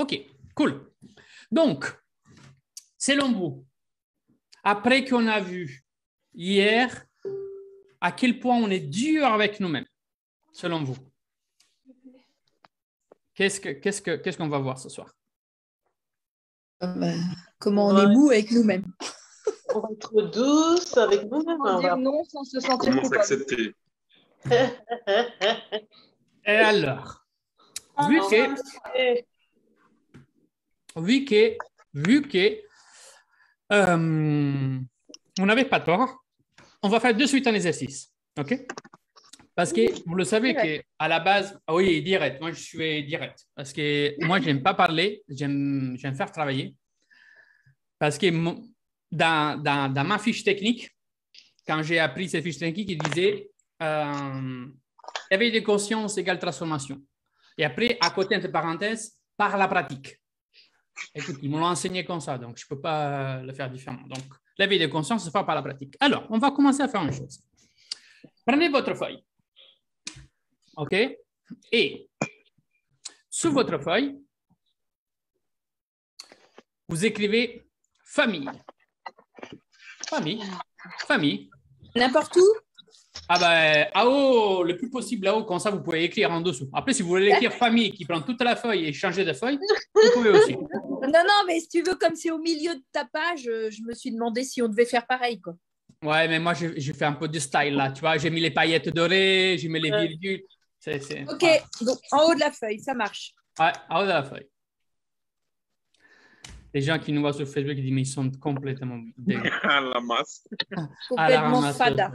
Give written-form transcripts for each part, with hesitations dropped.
OK, cool. Donc, selon vous, après qu'on a vu hier à quel point on est dur avec nous-mêmes, selon vous, qu'est-ce qu'on va voir ce soir? Comment on est mou avec nous-mêmes. On va être douce avec nous-mêmes. On va dire non sans se sentir Comment coupable. s'accepter? Et alors, vu que vous n'avez pas tort, on va faire de suite un exercice, OK? Parce que vous le savez qu'à la base, oui, direct, moi je suis direct. Parce que moi, je n'aime pas parler, j'aime faire travailler. Parce que dans ma fiche technique, quand j'ai appris cette fiche technique, il disait éveil de conscience égale transformation. Et après, à côté, entre parenthèses, par la pratique. Écoute, ils m'ont enseigné comme ça, donc je ne peux pas le faire différemment. Donc, l'éveil de conscience se fait par la pratique. Alors, on va commencer à faire une chose. Prenez votre feuille. OK? Et sur votre feuille, vous écrivez famille. Famille. N'importe où? Ah ben, à haut, le plus possible là-haut, comme ça, vous pouvez écrire en dessous. Après, si vous voulez écrire famille qui prend toute la feuille et changer de feuille, vous pouvez aussi. Non, mais si tu veux, comme c'est au milieu de ta page, je me suis demandé si on devait faire pareil, quoi. Ouais, mais moi, j'ai fait un peu de style là, tu vois. J'ai mis les paillettes dorées, j'ai mis les virgules. OK, donc en haut de la feuille, ça marche. Ouais, en haut de la feuille. Les gens qui nous voient sur Facebook, ils disent, mais ils sont complètement à la masse. Complètement fada.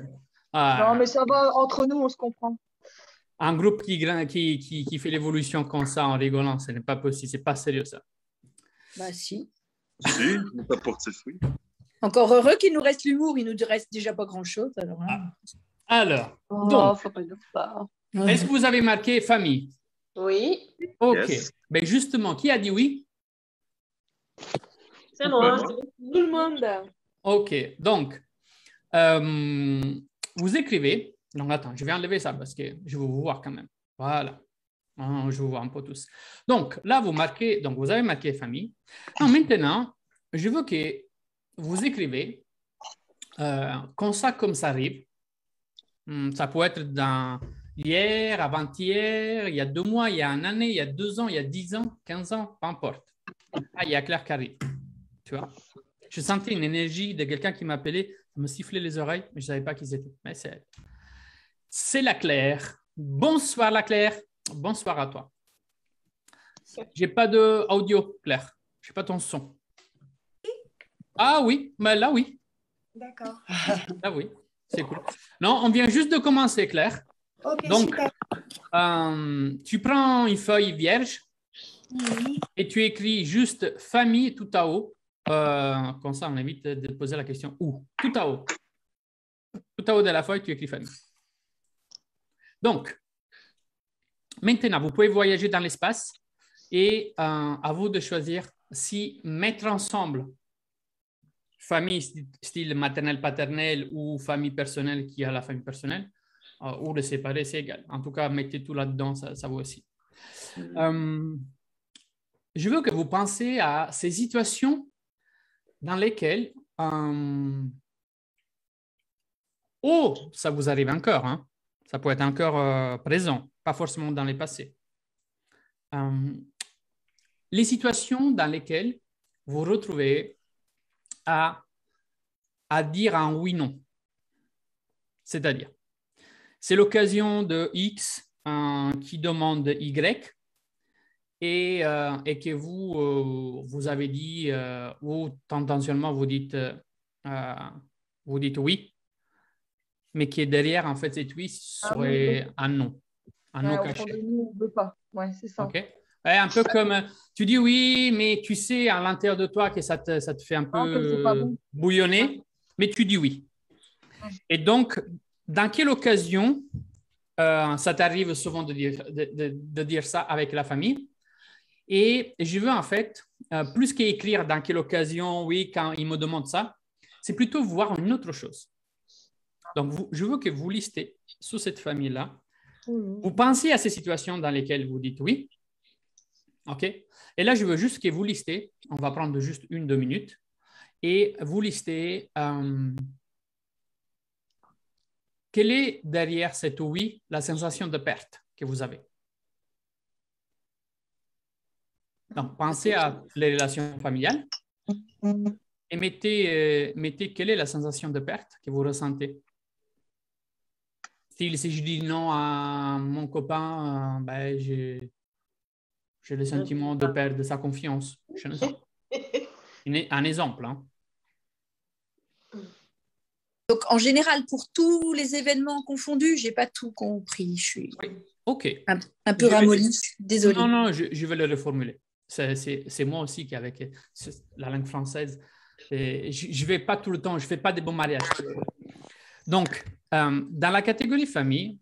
Ah. Non, mais ça va, entre nous, on se comprend. Un groupe qui fait l'évolution comme ça en rigolant, ce n'est pas possible, c'est pas sérieux ça. Bah si. Si, ça porte ses fruits. Encore heureux qu'il nous reste l'humour, il nous reste déjà pas grand-chose. Alors, donc, faut pas dire ça. Est-ce que vous avez marqué famille? Oui. OK. Yes. Ben justement, qui a dit oui? C'est moi. Tout le monde. OK. Donc, vous écrivez. Donc, attends, je vais enlever ça parce que je veux vous voir quand même. Voilà. Je vous vois un peu tous. Donc, là, vous avez marqué famille. Non, maintenant, je veux que vous écrivez comme ça arrive. Ça peut être dans hier, avant-hier, il y a 2 mois, il y a 1 année, il y a 2 ans, il y a 10 ans, 15 ans, peu importe. Ah, il y a Claire qui arrive. Tu vois? Je sentais une énergie de quelqu'un qui m'appelait, ça me sifflait les oreilles, mais je ne savais pas qui c'était. Mais c'est la Claire. Bonsoir la Claire. Bonsoir à toi. Je n'ai pas d'audio, Claire. Je n'ai pas ton son. Ah oui, mais là oui. D'accord. Là oui, c'est cool. Non, on vient juste de commencer, Claire. Ok, donc, super. Tu prends une feuille vierge Oui. et tu écris juste famille tout à haut. Comme ça, on évite de poser la question où. Tout à haut. Tout à haut de la feuille, tu écris famille. Donc, maintenant, vous pouvez voyager dans l'espace et à vous de choisir si mettre ensemble famille style maternelle-paternelle ou famille personnelle qui a la famille personnelle, ou le séparer, c'est égal. En tout cas, mettez tout là-dedans, ça vaut aussi. Je veux que vous pensiez à ces situations dans lesquelles ça vous arrive encore, hein? Ça peut être encore présent, pas forcément dans le passé. Les situations dans lesquelles vous retrouvez à dire un oui-non. C'est-à-dire, c'est l'occasion de X qui demande Y et que vous avez dit, ou tendentiellement vous dites oui, mais qui est derrière, en fait, cet oui serait un non. Un non caché. Nous, on ne veut pas. Ouais, c'est ça. Okay. Ouais, un peu comme tu dis oui, mais tu sais à l'intérieur de toi que ça te fait un peu bouillonner, mais tu dis oui. Et donc, dans quelle occasion ça t'arrive souvent de dire ça avec la famille? Et je veux en fait, plus qu'écrire dans quelle occasion, oui, quand ils me demandent ça, c'est plutôt voir une autre chose. Donc, je veux que vous listez sous cette famille-là. Vous pensez à ces situations dans lesquelles vous dites oui. OK? Et là, je veux juste que vous listez, on va prendre juste 1-2 minutes, et vous listez quelle est derrière cet oui la sensation de perte que vous avez. Donc, pensez à les relations familiales et mettez quelle est la sensation de perte que vous ressentez. Si je dis non à mon copain, ben, j'ai le sentiment de perdre sa confiance. Je ne sais pas. Un exemple. Hein. Donc, en général, pour tous les événements confondus, je n'ai pas tout compris. Je suis OK. un peu ramollie. Désolée. Non, je vais le reformuler. C'est moi aussi qui, avec la langue française, je ne vais pas tout le temps, je ne fais pas des bons mariages. Donc, dans la catégorie famille,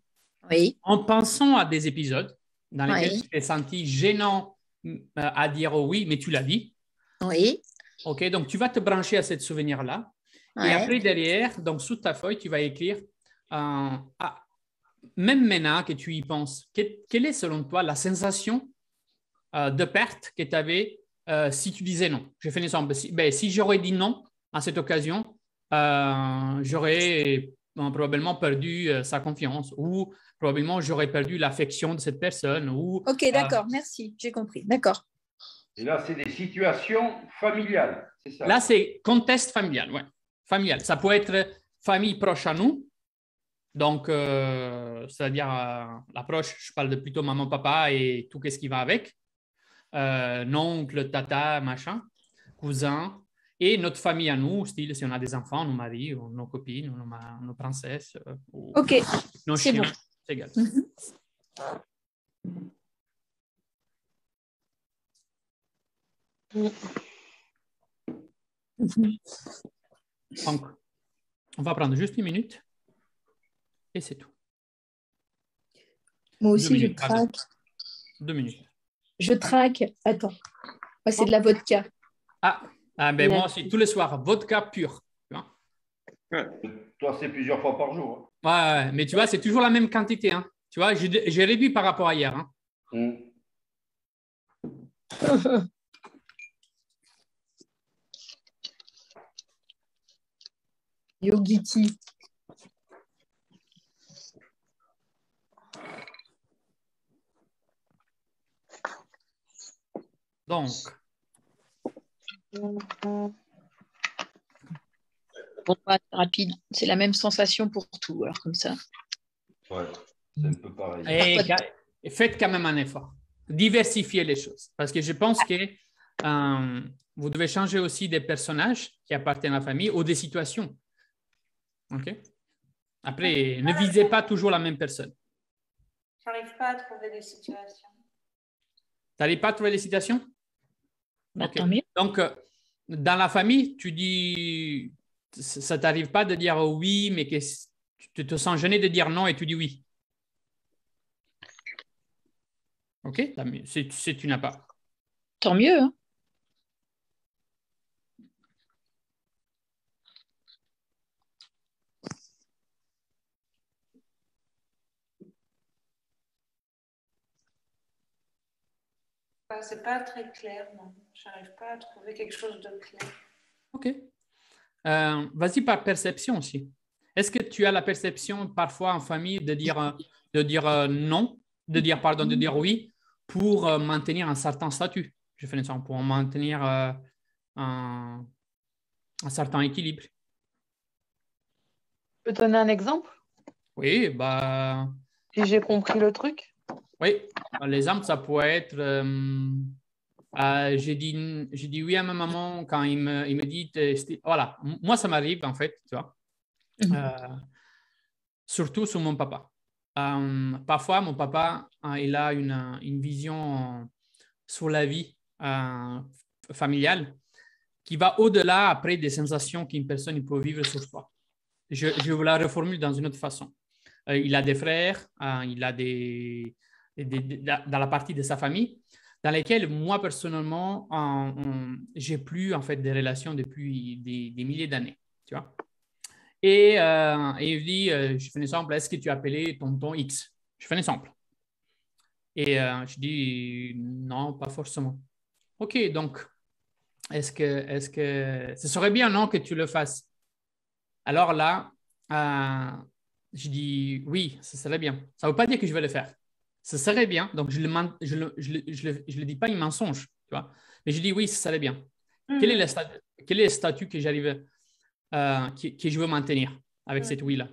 oui. en pensant à des épisodes dans lesquels tu t'es senti gênant à dire oui, mais tu l'as dit. Oui. OK, donc tu vas te brancher à ce souvenir-là. Et après, derrière, donc sous ta feuille, tu vas écrire, même maintenant que tu y penses, quelle est selon toi la sensation de perte que tu avais si tu disais non? Je fais un exemple. Si j'aurais dit non à cette occasion, j'aurais probablement perdu sa confiance ou probablement j'aurais perdu l'affection de cette personne. OK, d'accord, merci, j'ai compris. D'accord. Et là, c'est des situations familiales, c'est ça? Là, c'est contexte familial, ouais. Familial. Ça peut être famille proche à nous. Donc, c'est-à-dire l'approche, je parle de plutôt maman, papa et tout ce qui va avec. Oncle, tata, machin, cousin. Et notre famille à nous, style si on a des enfants, nos maris, ou nos copines, ou nos princesses. OK, nos c'est chiens, bon. C'est égal. Donc, on va prendre juste 1 minute et c'est tout. Moi aussi, je traque. 2 minutes. Je traque. Attends. Moi, c'est de la vodka. Ben moi aussi, tous les soirs, vodka pur. Toi, c'est plusieurs fois par jour. Ouais, mais tu vois, c'est toujours la même quantité. Hein. Tu vois, j'ai réduit par rapport à hier. Hein. Yogiti. Donc. Bon, pas rapide. C'est la même sensation pour tout, alors comme ça. Ouais, c'est un peu pareil. Et faites quand même un effort. Diversifiez les choses. Parce que je pense que vous devez changer aussi des personnages qui appartiennent à la famille ou des situations. OK? Après, ne visez pas toujours la même personne. Je n'arrive pas à trouver des situations. Tu n'arrives pas à trouver des situations? Okay. Donc, dans la famille, tu dis, ça ne t'arrive pas de dire oui, mais que tu te sens gêné de dire non et tu dis oui. OK? Si tu n'as pas. Tant mieux. Hein? C'est pas très clair, non. Je n'arrive pas à trouver quelque chose de clair. OK. Vas-y par perception aussi. Est-ce que tu as la perception parfois en famille de dire non, de dire oui pour maintenir un certain statut? Je fais ça pour maintenir un certain équilibre. Tu peux donner un exemple? Oui, si j'ai compris le truc. Oui, l'exemple, ça peut être j'ai dit oui à ma maman quand il me dit voilà, moi ça m'arrive en fait, tu vois. Surtout sur mon papa. Parfois, mon papa, il a une vision sur la vie familiale qui va au-delà après des sensations qu'une personne peut vivre sur soi. Je vous la reformule dans une autre façon. Il a des frères, il a dans la partie de sa famille dans lesquelles moi personnellement, j'ai plus en fait des relations depuis des milliers d'années, tu vois. Et il dit, je fais un exemple, est-ce que tu as appelé tonton X? Je fais un exemple. Et je dis non, pas forcément. OK, donc, est-ce que ce serait bien, non, que tu le fasses? Alors là, je dis oui, ce serait bien. Ça ne veut pas dire que je vais le faire. Ce serait bien. Donc, je le dis pas un mensonge, tu vois. Mais je dis oui, ce serait bien. Quel est le statut que j'arrive, que je veux maintenir avec cette oui-là?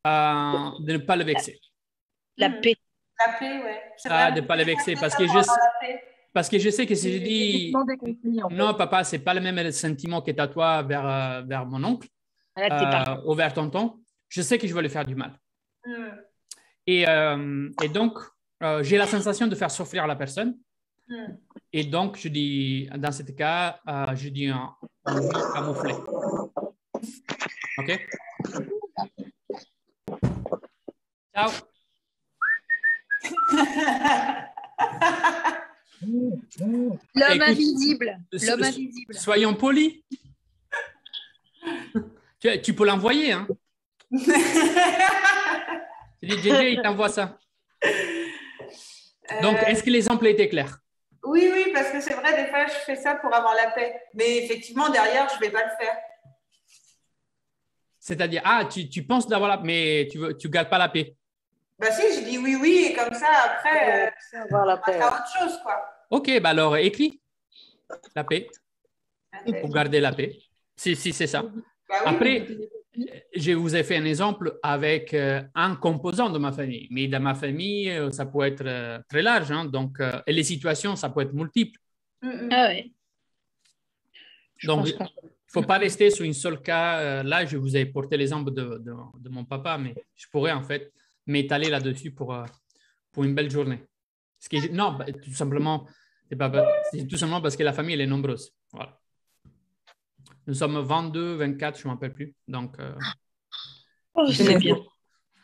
De ne pas le vexer. La paix. La paix, ouais. De ne pas le vexer. Parce que je sais que si je dis non, papa, ce n'est pas le même sentiment que tu as toi vers mon oncle ou vers tonton, je sais que je vais lui faire du mal. Et donc, j'ai la sensation de faire souffrir la personne. Et donc, je dis, dans ce cas, je dis un oui camouflé. OK? Ciao. L'homme invisible. L'homme invisible. Soyons polis. Tu peux l'envoyer, hein? Tu dis, JJ, il t'envoie ça. Donc, est-ce que l'exemple était clair? Oui, oui, parce que c'est vrai, des fois, je fais ça pour avoir la paix. Mais effectivement, derrière, je ne vais pas le faire. C'est-à-dire, tu penses d'avoir la paix, mais tu ne gardes pas la paix. Bah si, je dis oui, oui, et comme ça, après, on va faire autre chose, quoi. OK, bah alors, écris la paix pour garder la paix, si c'est ça. Bah oui. Après, je vous ai fait un exemple avec un composant de ma famille, mais dans ma famille, ça peut être très large, hein, donc, et les situations, ça peut être multiple. Ah ouais. Donc, il ne faut pas rester sur un seul cas. Là, je vous ai porté l'exemple de mon papa, mais je pourrais en fait m'étaler là-dessus pour une belle journée. Non, tout simplement, c'est tout simplement parce que la famille, elle est nombreuse. Voilà. Nous sommes 22, 24, je ne m'en rappelle plus. Donc, c'est bien.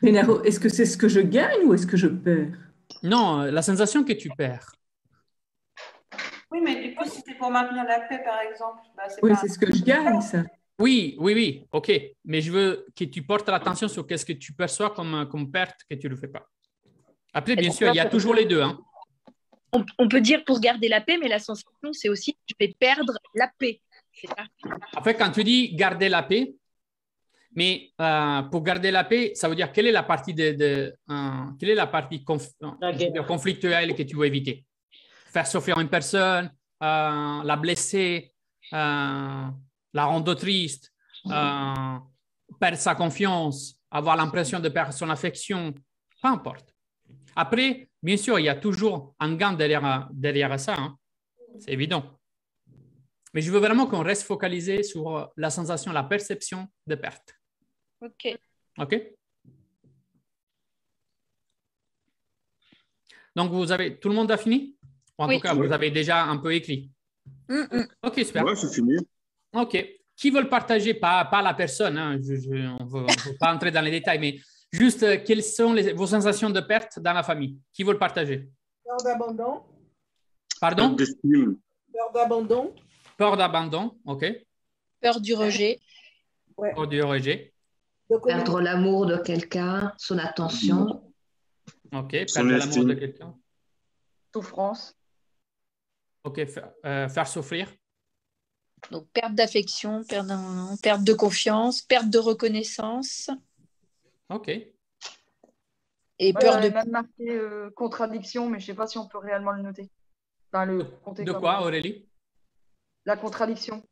Gennaro, est-ce que c'est ce que je gagne ou est-ce que je perds? Non, la sensation que tu perds. Oui, mais du coup, si c'est pour maintenir la paix, par exemple. Bah, C'est ce que je gagne, ça. Oui, OK. Mais je veux que tu portes l'attention sur qu'est-ce que tu perçois comme perte que tu ne le fais pas. Après, bien sûr, il y a toujours les deux. Hein. On peut dire pour garder la paix, mais la sensation, c'est aussi que je vais perdre la paix. En fait, quand tu dis garder la paix, mais pour garder la paix, ça veut dire quelle est la partie conflictuelle que tu veux éviter? Faire souffrir une personne, la blesser, la rendre triste, perdre sa confiance, avoir l'impression de perdre son affection, peu importe. Après, bien sûr, il y a toujours un gain derrière ça, hein. C'est évident. Mais je veux vraiment qu'on reste focalisé sur la sensation, la perception de perte. OK. Donc, tout le monde a fini? Ou en tout cas, vous avez déjà un peu écrit. OK, super. Ouais, c'est fini. OK. Qui veut le partager? Pas la personne, hein. On ne veut pas entrer dans les détails, mais juste quelles sont vos sensations de perte dans la famille? Qui veut le partager? Peur d'abandon. Pardon? Peur d'abandon. Peur d'abandon, OK. Peur du rejet. Ouais. Peur du rejet. Perdre l'amour de quelqu'un, son attention. OK, perdre l'amour de quelqu'un. Souffrance. OK, faire souffrir. Donc, perte d'affection, perte de confiance, perte de reconnaissance. OK. Et peur de... même marqué contradiction, mais je ne sais pas si on peut réellement le noter. Enfin, de quoi, Aurélie? La contradiction.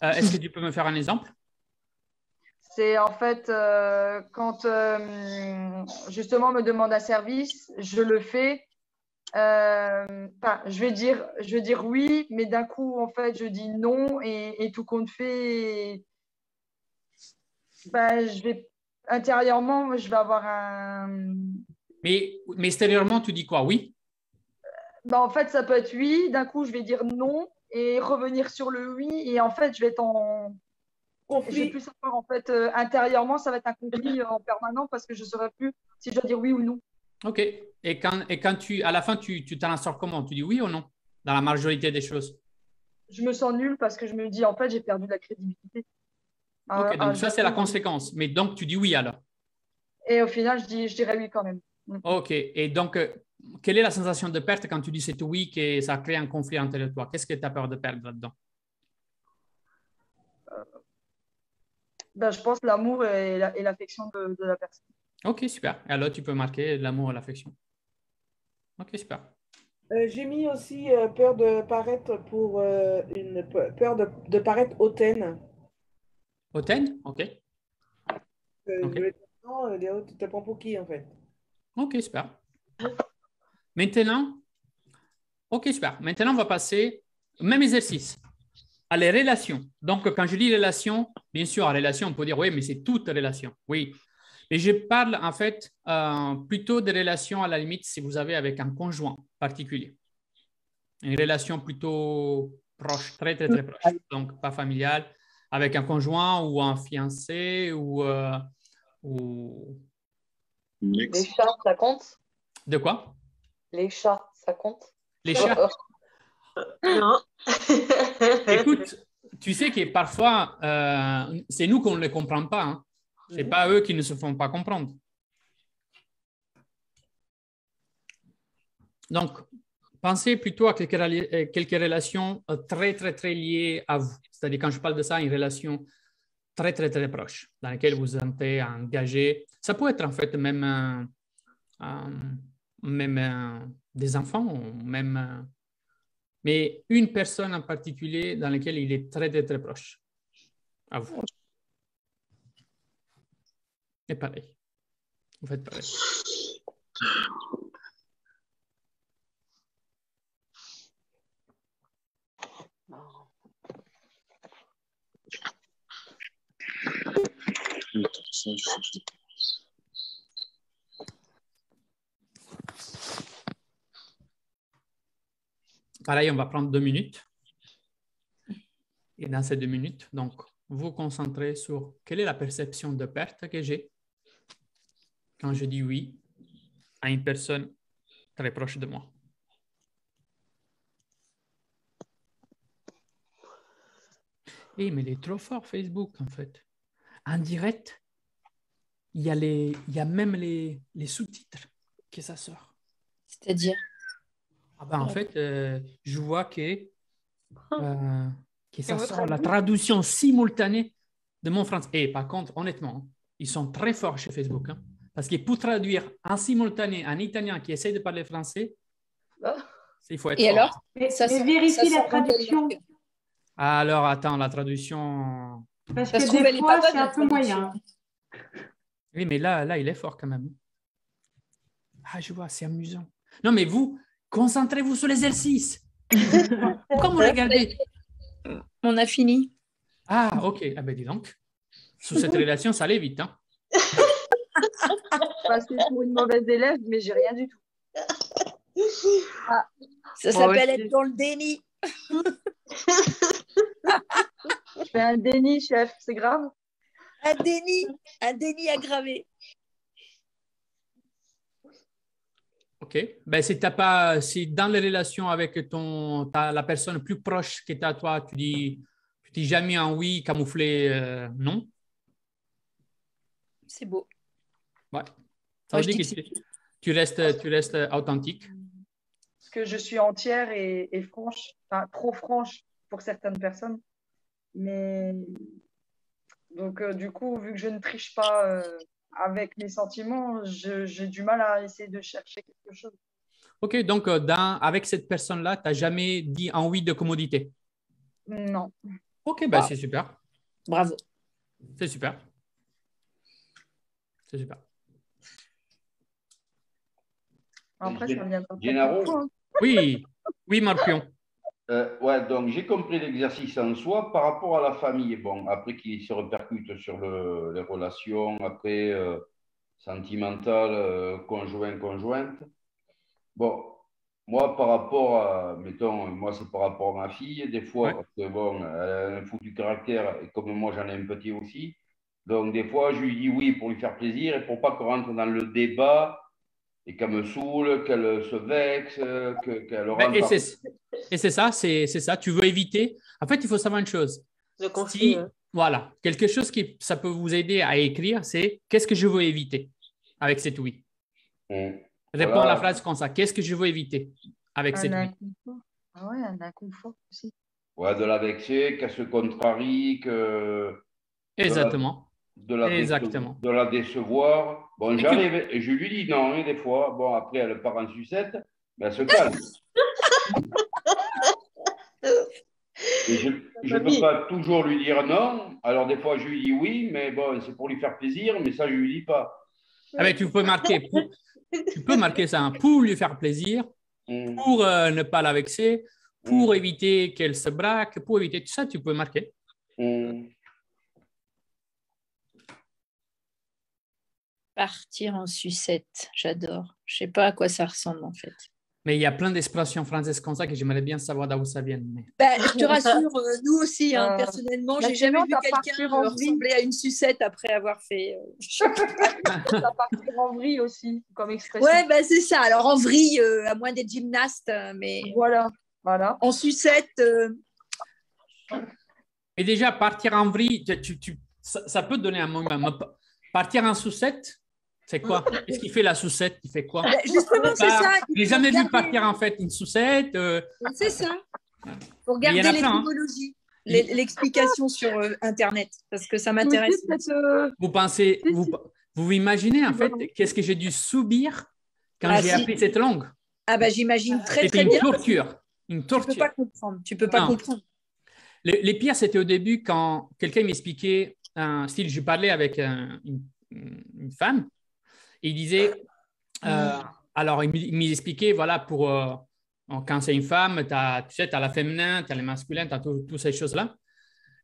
Est-ce que tu peux me faire un exemple? C'est en fait quand justement on me demande un service, je le fais. Je vais dire oui, mais d'un coup en fait je dis non et tout compte fait, intérieurement je vais avoir un. Mais extérieurement tu dis quoi? Oui? En fait ça peut être oui, d'un coup je vais dire non et revenir sur le oui et en fait je vais être en conflit. Je vais plus savoir en fait intérieurement ça va être un conflit en permanent parce que je ne saurais plus si je dois dire oui ou non. OK. Et quand à la fin, tu t'en sors comment? Tu dis oui ou non? Dans la majorité des choses. Je me sens nulle parce que je me dis, en fait, j'ai perdu de la crédibilité. OK, donc ça, c'est la conséquence. Mais donc, tu dis oui alors? Et au final, je dirais oui quand même. OK. Et donc, quelle est la sensation de perte quand tu dis c'est oui que ça crée un conflit entre toi? Qu'est-ce que tu as peur de perdre là-dedans? Je pense l'amour et l'affection de la personne. Ok, super. Et alors, tu peux marquer l'amour et l'affection. Ok, super. J'ai mis aussi peur de paraître peur de paraître hautaine. Hautaine? Ok. Ok. Tu te prends pour qui en fait? Ok, super. Maintenant, ok, super. Maintenant, on va passer au même exercice, à les relations. Donc, quand je dis relations, bien sûr, à relation, on peut dire, oui, mais c'est toute relation. Oui. Et je parle en fait plutôt de relations à la limite si vous avez avec un conjoint particulier. Une relation plutôt proche, très, très, très proche. Donc, pas familiale, avec un conjoint ou un fiancé ou Les chats, ça compte? De quoi? Les chats, ça compte? Les chats? Non. Écoute, tu sais que parfois, c'est nous qu'on ne les comprend pas. Hein. Ce n'est pas eux qui ne se font pas comprendre. Donc, pensez plutôt à quelques relations très, très, très liées à vous. C'est-à-dire, quand je parle de ça, une relation très, très, très proche, dans laquelle vous êtes engagé. Ça peut être en fait même, des enfants, même, mais une personne en particulier dans laquelle il est très, très, très proche à vous. Et pareil. Vous faites pareil. Pareil, on va prendre 2 minutes. Et dans ces 2 minutes, donc, vous concentrez sur quelle est la perception de perte que j'ai quand je dis oui à une personne très proche de moi. Mais il est trop fort, Facebook, en fait. En direct, il y a même les sous-titres que ça sort. C'est-à-dire? En fait, je vois que ça sort la traduction simultanée de mon français. Et par contre, honnêtement, ils sont très forts chez Facebook. Hein, parce que pour traduire en simultané un Italien qui essaie de parler français, il faut être fort. Et alors, mais vérifie la traduction. Alors, attends, la traduction... Parce que des fois, c'est un peu moyen. Oui, mais là, il est fort quand même. Ah, je vois, c'est amusant. Non, mais vous, concentrez-vous sur l'exercice. Pourquoi vous regardez? On a fini. Ah, ok. Ah ben dis donc. Sous cette relation, ça allait vite. Hein? Je passais pour une mauvaise élève, mais j'ai rien du tout. Ah, ça s'appelle être dans le déni. Je fais un déni, chef. C'est grave. Un déni aggravé. Ok. Ben, si dans les relations avec la personne plus proche qui est à toi, tu dis jamais un oui camouflé non. C'est beau. Ouais. Ça veut dire que tu restes authentique. Parce que je suis entière et franche, enfin trop franche pour certaines personnes. Mais donc du coup, vu que je ne triche pas avec mes sentiments, j'ai du mal à essayer de chercher quelque chose. Ok, donc avec cette personne-là, tu n'as jamais dit un oui de commodité? Non. Ok, ben c'est super. Bravo. C'est super. C'est super. Après, ça vient pas. Gennaro? Oui, Marpion. Ouais, donc j'ai compris l'exercice en soi par rapport à la famille. Bon, après qui se répercute sur les relations, après sentimentales, conjointe. Bon, moi par rapport à, mettons, moi c'est par rapport à ma fille, des fois, parce que bon, elle a un foutu caractère, et comme moi j'en ai un petit aussi. Donc des fois, je lui dis oui pour lui faire plaisir et pour pas qu'on rentre dans le débat. Et qu'elle me saoule, qu'elle se vexe, qu'elle rentre. Et c'est ça. Tu veux éviter. En fait, il faut savoir une chose. Voilà, quelque chose ça peut vous aider à écrire, c'est qu'est-ce que je veux éviter avec cet oui. Réponds à la phrase comme ça. Qu'est-ce que je veux éviter avec cette vie? Ah ouais, un inconfort aussi. Ouais, de la vexer, qu'elle se contrarie, Exactement. de la décevoir. Bon, j'arrive et je lui dis non, hein, des fois. Bon, après, elle part en sucette, mais elle se calme. Et je ne peux pas toujours lui dire non. Alors, des fois, je lui dis oui, mais bon, c'est pour lui faire plaisir, mais ça, je ne lui dis pas. Ah ben, tu peux marquer ça hein, pour lui faire plaisir, pour ne pas la vexer, pour éviter qu'elle se braque, pour éviter tout ça, tu peux marquer. Partir en sucette, j'adore. Je sais pas à quoi ça ressemble en fait. Mais il y a plein d'expressions françaises comme ça que j'aimerais bien savoir d'où ça vient. Mais... Je te rassure, nous aussi, hein, personnellement, j'ai jamais vu quelqu'un ressembler à une sucette après avoir fait. Ça partir en vrille aussi, comme expression. Ouais, c'est ça. Alors en vrille, à moins d'être gymnaste, mais voilà. En sucette. Et déjà, partir en vrille, ça peut te donner un moment. Partir en sucette, c'est quoi? Qu'est-ce qu'il fait la sucette? Il fait quoi? Justement, c'est ça. Je n'ai jamais vu partir en fait une sucette. C'est ça. Il faut regarder l'étymologie, l'explication sur Internet, parce que ça m'intéresse. Vous imaginez en fait qu'est-ce que j'ai dû subir quand j'ai appris cette langue? J'imagine très bien. C'était une torture. Une torture. Tu peux pas comprendre. Les pires, c'était au début quand quelqu'un m'expliquait un style. Je parlais avec une femme. Et il disait, alors il m'expliquait, voilà, quand c'est une femme, tu as la féminin, tu as le masculin, tu as toutes ces choses-là.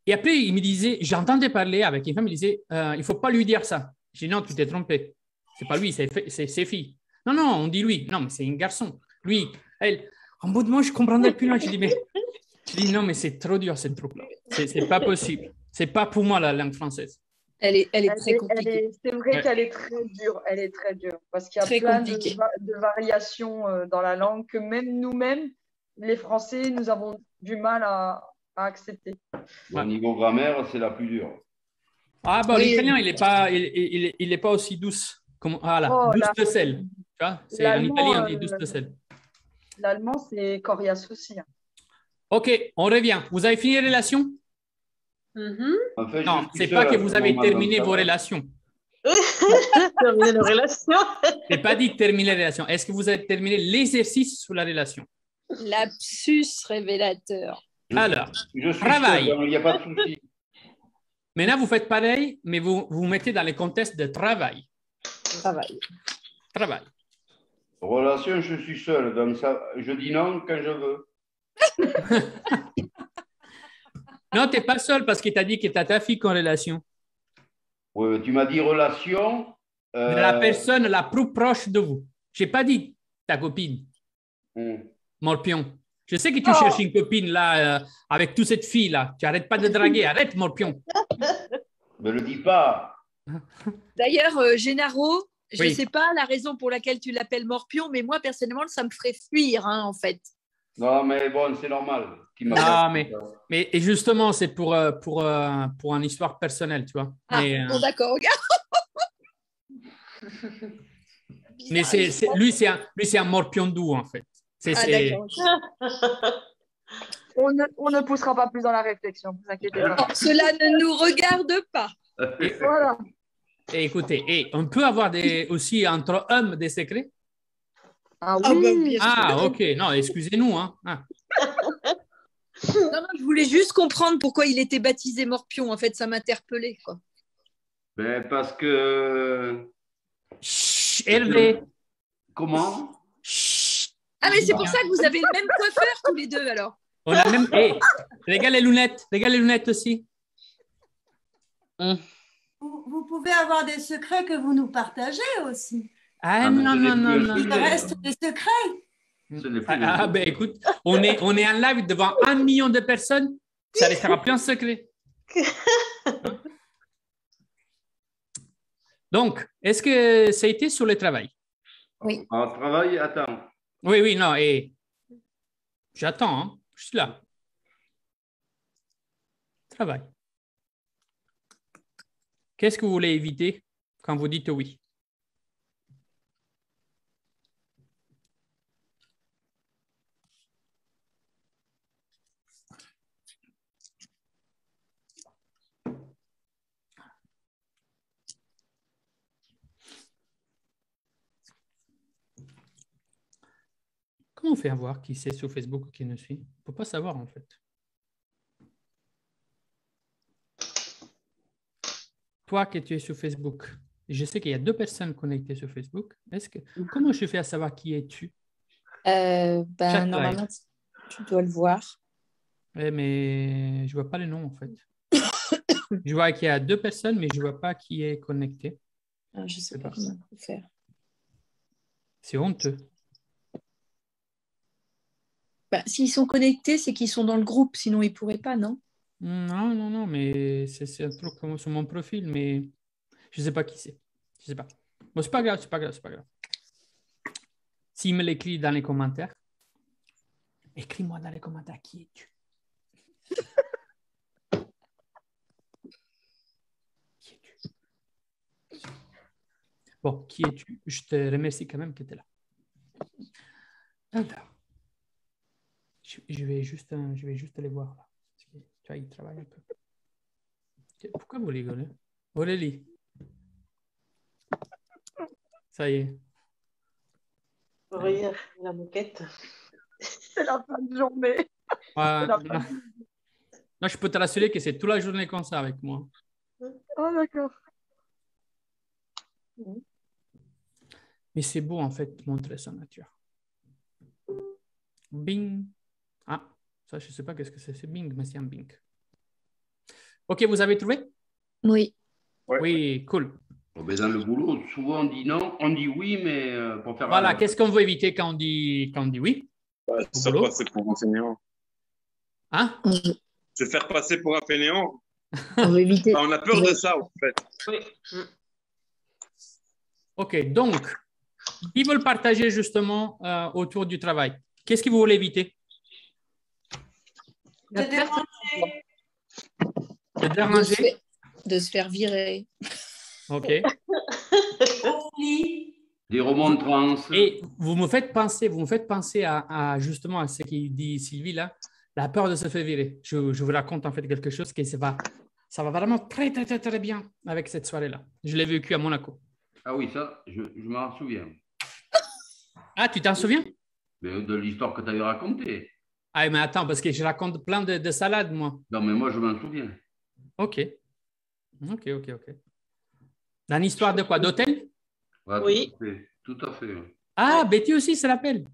Et après, il me disait, j'entendais parler avec une femme, il disait, il ne faut pas lui dire ça. J'ai dit, non, tu t'es trompé. Ce n'est pas lui, c'est fille. Non, on dit lui. Non, mais c'est un garçon. Lui, elle. En bout de moi, je ne comprendrais plus. Je dis, non, mais c'est trop dur, cette troupe-là. Ce n'est pas possible. Ce n'est pas pour moi la langue française. Elle est très compliquée. C'est vrai qu'elle est très dure. Elle est très dure parce qu'il y a plein de variations dans la langue que même nous-mêmes, les Français, nous avons du mal à accepter. Au niveau grammaire, c'est la plus dure. Ah, l'italien, il n'est pas aussi douce. Douce de sel. En Italie, on dit douce de sel. L'allemand, c'est coriace aussi. OK, on revient. Vous avez fini les relations? En fait, non, ce n'est pas que vous avez terminé vos relations. Terminer les relations. Je n'ai pas dit terminer les relations. Est-ce que vous avez terminé l'exercice sur la relation? Lapsus révélateur. Alors, travail. Il n'y a pas de souci. Maintenant, vous faites pareil, mais vous mettez dans le contexte de travail. Travail. Relation, je suis seul, donc ça, je dis non quand je veux. Non, tu n'es pas seul parce que tu as dit que tu as ta fille en relation. Oui, tu m'as dit relation. De la personne la plus proche de vous. Je n'ai pas dit ta copine. Morpion. Je sais que tu cherches une copine là, avec toute cette fille-là. Tu n'arrêtes pas de draguer. Arrête, Morpion. Ne le dis pas. D'ailleurs, Gennaro, je ne sais pas la raison pour laquelle tu l'appelles Morpion, mais moi, personnellement, ça me ferait fuir, en fait. Non, mais bon, c'est normal. Mais justement, c'est pour une histoire personnelle, tu vois. Bon, d'accord, regarde. Mais lui, c'est un morpion doux, en fait. On ne poussera pas plus dans la réflexion, ne vous inquiétez pas. Non, cela ne nous regarde pas. Voilà. Et écoutez, on peut avoir aussi entre hommes des secrets? Ah oui. OK. Non, excusez-nous. Hein. Non, je voulais juste comprendre pourquoi il était baptisé Morpion. En fait, ça m'interpellait, quoi. Parce que... Hervé. Comment? Mais c'est pour ça que vous avez le même coiffeur tous les deux, alors. On a même... regarde les lunettes aussi. Vous pouvez avoir des secrets que vous nous partagez aussi. Non. Il reste des secrets. Ben écoute, on est en live devant 1 million de personnes. Ça restera plein de secrets. Donc, est-ce que ça a été sur le travail? Oui. En travail, attends. Oui, non. J'attends, hein. Je suis là. Travail. Qu'est-ce que vous voulez éviter quand vous dites oui? Comment on fait à voir qui c'est sur Facebook ou qui nous suit? On ne peut pas savoir en fait. Toi qui tu es sur Facebook, je sais qu'il y a 2 personnes connectées sur Facebook. Comment je fais à savoir qui es-tu? Normalement, tu dois le voir. Mais je ne vois pas les noms en fait. Je vois qu'il y a 2 personnes, mais je ne vois pas qui est connecté. Je ne sais pas comment on peut faire. C'est honteux. S'ils sont connectés, c'est qu'ils sont dans le groupe. Sinon, ils ne pourraient pas, non? Non, mais c'est un truc comme sur mon profil, mais je ne sais pas qui c'est. Je sais pas. Bon, c'est pas grave. S'il me l'écrit dans les commentaires, écris-moi dans les commentaires qui es-tu. Bon, qui es-tu? Je te remercie quand même que tu es là. Alors, je vais juste aller voir là. Parce que, tu vois, il travaille un peu. Pourquoi vous rigolez? Aurélie. Ça y est. Regarde la moquette. C'est la fin de journée. Non, je peux te rassurer que c'est toute la journée comme ça avec moi. Oh, d'accord. Mais c'est beau, en fait, de montrer sa nature. Bing. Ah, ça, je ne sais pas qu'est-ce que c'est. C'est Bing, mais c'est un Bing. OK, vous avez trouvé? Oui. Ouais. Oui, cool. Dans le boulot, souvent on dit non, on dit oui, mais pour faire... Voilà, qu'est-ce qu'on veut éviter quand on dit oui? Se faire passer pour un fainéant. Hein? Se faire passer pour un fainéant. On veut éviter. On a peur de ça, en fait. Oui. OK, donc, qui veut le partager justement autour du travail? Qu'est-ce que vous voulez éviter? De déranger. De déranger? De se faire virer. OK. Des remontrances. Et vous me faites penser à justement à ce qu'il dit Sylvie là, la peur de se faire virer. Je vous raconte en fait quelque chose qui ça va vraiment très, très, très, très bien avec cette soirée-là. Je l'ai vécu à Monaco. Ah oui, ça, je m'en souviens. Ah, tu t'en souviens? Mais de l'histoire que tu avais racontée. Ah, mais attends, parce que je raconte plein de salades, moi. Non, mais moi, je m'en souviens. OK. Dans l'histoire de quoi? D'hôtel? Ouais, Oui. Tout à fait. Ah, Betty aussi se rappelle.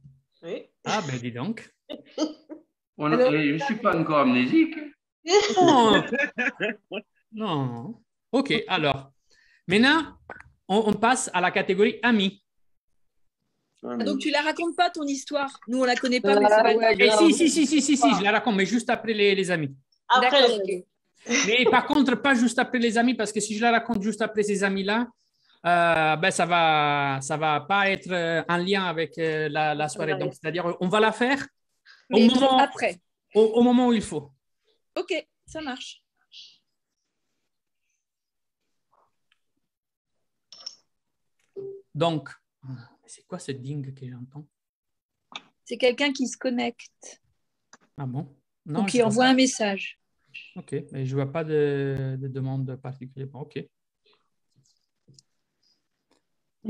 Oui. Ah, ben dis donc. Je ne suis pas encore amnésique. Non. OK, alors. Maintenant, on passe à la catégorie amis. Donc, tu ne la racontes pas, ton histoire. Nous, on ne la connaît pas, mais c'est Si, je la raconte, mais juste après les amis. D'accord, ok. Mais par contre, pas juste après les amis, parce que si je la raconte juste après ces amis-là, ça va pas être en lien avec la soirée. Donc, c'est-à-dire, on va la faire après. Au moment où il faut. OK, ça marche. Donc, c'est quoi ce ding que j'entends? C'est quelqu'un qui se connecte. Ah bon? Non, ou qui envoie un message. OK, mais je ne vois pas de demande particulièrement. OK. Et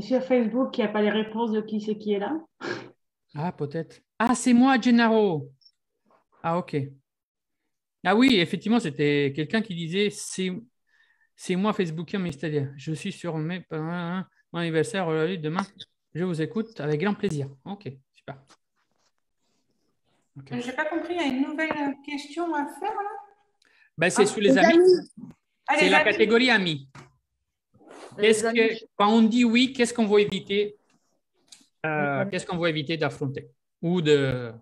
sur Facebook, il n'y a pas les réponses de qui c'est qui est là? Ah, peut-être. Ah, c'est moi, Gennaro. Ah, OK. Ah oui, effectivement, c'était quelqu'un qui disait c'est moi, Facebookien mystérieux. Je suis sur mon anniversaire demain. Je vous écoute avec grand plaisir. OK, super. Okay. Je n'ai pas compris, il y a une nouvelle question à faire là? Ben, c'est sur les amis. C'est la catégorie amis. Quand on dit oui, qu'est-ce qu'on veut éviter? Qu'est-ce qu'on veut éviter d'affronter ou de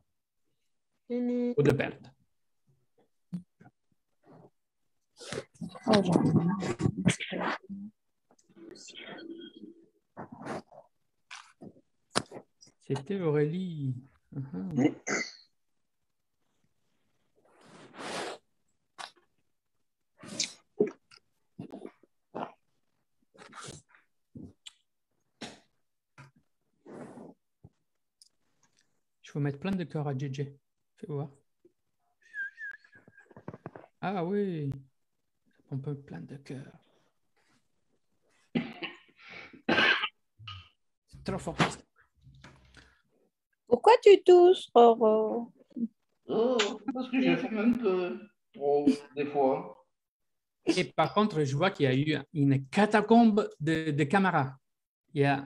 perdre? C'était Aurélie. Je vais mettre plein de cœurs à JJ. Fais voir. Ah oui. On peut plein de cœurs. C'est trop fort. Pourquoi Pourquoi tu tousses, Roro? Parce que je fume un peu trop, des fois. Et par contre, je vois qu'il y a eu une catacombe de caméras. Il y a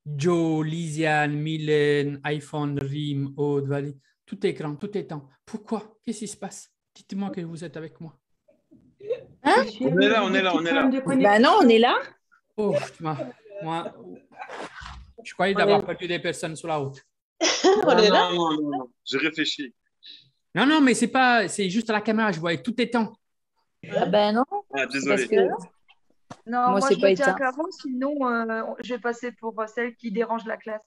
Joe, Lisiane, Mylène, iPhone, Rim, Aude, Valérie, tout écran, tout éteint. Pourquoi? Qu'est-ce qui se passe? Dites-moi que vous êtes avec moi. Hein? On est là, on est là, on est là. Bah non, on est là. Oh, moi, je croyais d'avoir perdu des personnes sur la route. Non, non, non, non, je réfléchis. Non, mais c'est juste la caméra, je voyais tout éteint. Ah ben non. Ah, désolé. Non, Moi, moi, c'est je pas me tiens éteint. à Clermont, sinon je vais passer pour celle qui dérange la classe.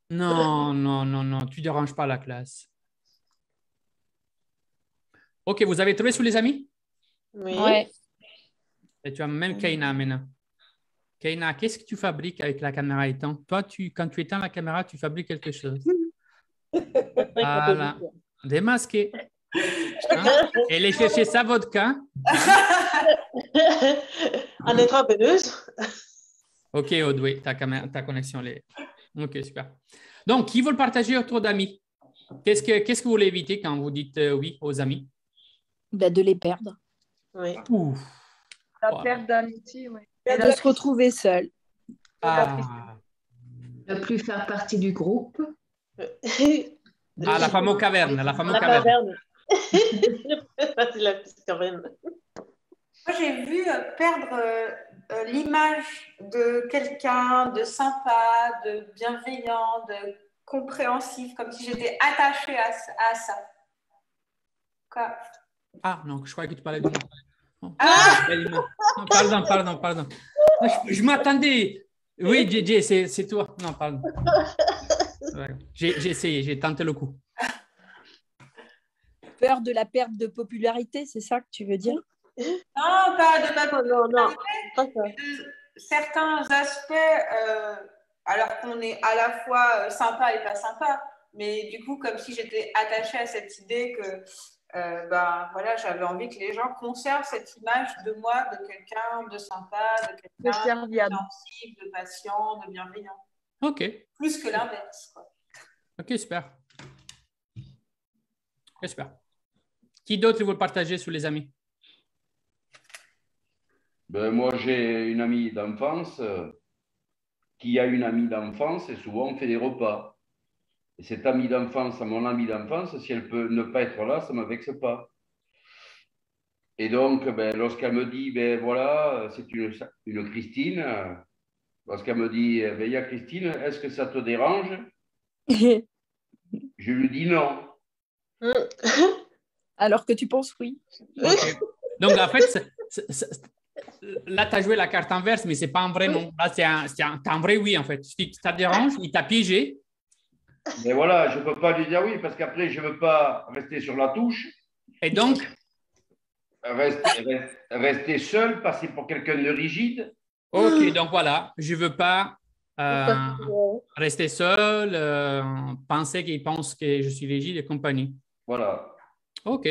Non, tu ne déranges pas la classe. OK, vous avez trouvé sous les amis? Oui. Ouais. Et tu as même Kaina maintenant. Kaina, qu'est-ce que tu fabriques avec la caméra éteinte? Toi, quand tu éteins la caméra, tu fabriques quelque chose. Voilà. Démasqué. Hein? Elle est chercher sa vodka. En intraveneuse. OK, Audrey, ta connexion. OK, super. Donc, qui veut le partager autour d'amis? Qu'est-ce que vous voulez éviter quand vous dites oui aux amis? Ben, de les perdre. Oui. Ouf. La perte d'amitié, oui. De se retrouver seul. Ah, Ne plus faire partie du groupe. la fameuse caverne. La fameuse La caverne. caverne. La petite caverne. Moi, j'ai vu perdre l'image de quelqu'un de sympa, de bienveillant, de compréhensif, comme si j'étais attachée à ça. Quoi? Ah, non, je croyais que tu parlais de moi. Ah! Non, pardon. Je m'attendais. Oui, JJ, c'est toi. Non, pardon. Ouais, j'ai essayé, j'ai tenté le coup. Peur de la perte de popularité, c'est ça que tu veux dire? Non, pas de ma Non. de certains aspects, alors qu'on est à la fois sympa et pas sympa, mais du coup, comme si j'étais attachée à cette idée que voilà, j'avais envie que les gens conservent cette image de moi, de quelqu'un de sympa, de quelqu'un de sensible, de patient, de bienveillant. OK. Plus que l'inverse, quoi. OK, super. OK, super. Qui d'autre veut partager sur les amis? Ben, moi, j'ai une amie d'enfance qui a une amie d'enfance et souvent on fait des repas. Et cette amie d'enfance à mon amie d'enfance, si elle peut ne pas être là, ça ne me vexe pas. Et donc, ben, lorsqu'elle me dit, ben voilà, c'est une Christine, lorsqu'elle me dit, ben, il y a Christine, est-ce que ça te dérange? Je lui dis non. Alors que tu penses oui. Okay. Donc, en fait, là, tu as joué la carte inverse, mais ce n'est pas un vrai non. Là, c'est un vrai oui, en fait. Si ça te dérange, il t'a piégé. Mais voilà, je ne peux pas lui dire oui, parce qu'après, je ne veux pas rester sur la touche. Et donc? Rester seul, passer pour quelqu'un de rigide. OK, donc voilà, je ne veux pas rester seul, penser qu'il pense que je suis rigide et compagnie. Voilà. OK.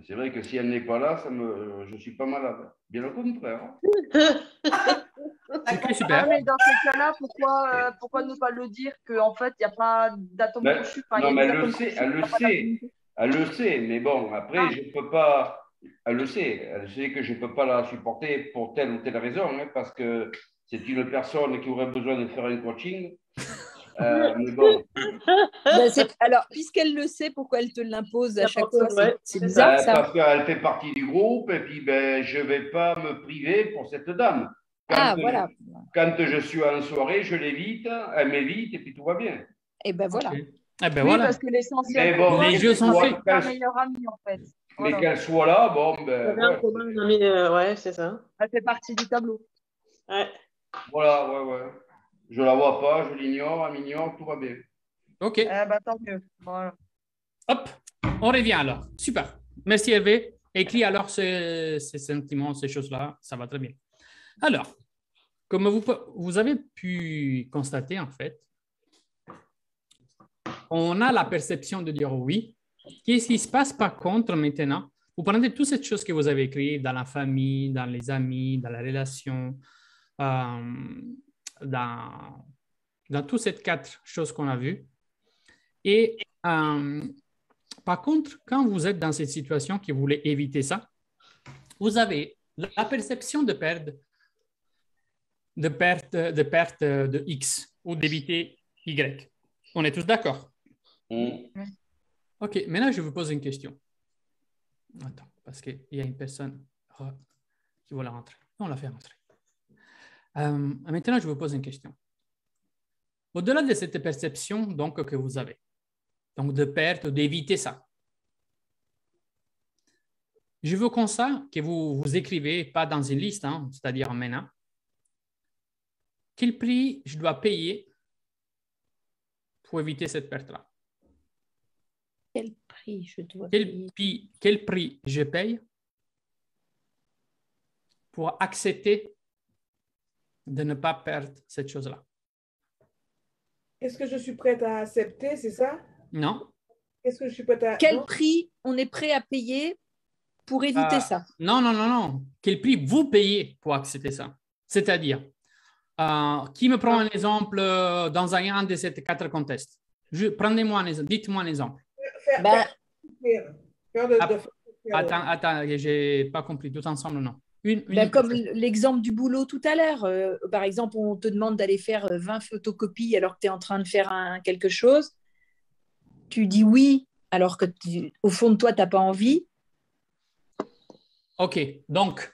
C'est vrai que si elle n'est pas là, je ne suis pas malade. Bien au contraire. OK, super. Mais dans ces cas-là, pourquoi ne pas le dire qu'en fait, il n'y a pas d'atome crochu? Non, mais elle le sait, mais bon, après, je ne peux pas. Elle sait que je ne peux pas la supporter pour telle ou telle raison, hein, parce que c'est une personne qui aurait besoin de faire un coaching. Mais bon. Alors, puisqu'elle le sait, pourquoi elle te l'impose à chaque fois? C'est bizarre, ça. Parce qu'elle fait partie du groupe, et puis ben, je ne vais pas me priver pour cette dame. Voilà. Quand je suis en soirée, je l'évite, elle m'évite, et puis tout va bien. Et ben voilà. Okay. Eh ben oui, voilà. parce que l'essentiel, bon, les jeux sont faits. C'est la meilleure amie, en fait. Mais Voilà. qu'elle soit là, bon, ben. Ouais, c'est ça. Elle fait partie du tableau. Ouais. Voilà, ouais. Je la vois pas, je l'ignore, elle m'ignore, tout va bien. OK. Tant mieux. Voilà. Hop, on revient alors. Super. Merci Hervé. Écris alors ces sentiments, ces choses-là. Ça va très bien. Alors, comme vous avez pu constater, en fait, on a la perception de dire oui. Qu'est-ce qui se passe par contre maintenant? Vous prenez toutes ces choses que vous avez écrites dans la famille, dans les amis, dans la relation, dans toutes ces 4 choses qu'on a vues. Et par contre, quand vous êtes dans cette situation que vous voulez éviter ça, vous avez la perception de perte de X ou d'éviter Y. On est tous d'accord? OK, maintenant je vous pose une question. Attends, parce qu'il y a une personne qui veut la rentrer. On la fait rentrer. Maintenant, je vous pose une question. Au-delà de cette perception donc, que vous avez, donc de perte, d'éviter ça, je veux comme ça que vous écrivez, pas dans une liste, hein, c'est-à-dire maintenant, quel prix je dois payer pour éviter cette perte-là. Quel prix je dois payer? Quel prix je paye pour accepter de ne pas perdre cette chose-là? Est-ce que je suis prête à accepter, c'est ça? Non. Est-ce que je suis prête à... Quel prix on est prêt à payer pour éviter ça? Non. Quel prix vous payez pour accepter ça? C'est-à-dire, qui me prend un exemple dans un de ces 4 contests? Prenez-moi un exemple, dites-moi un exemple. Attends, je n'ai pas compris. Tout ensemble, non. Comme l'exemple du boulot tout à l'heure. Par exemple, on te demande d'aller faire 20 photocopies alors que tu es en train de faire quelque chose. Tu dis oui alors que au fond de toi, tu n'as pas envie. OK, donc...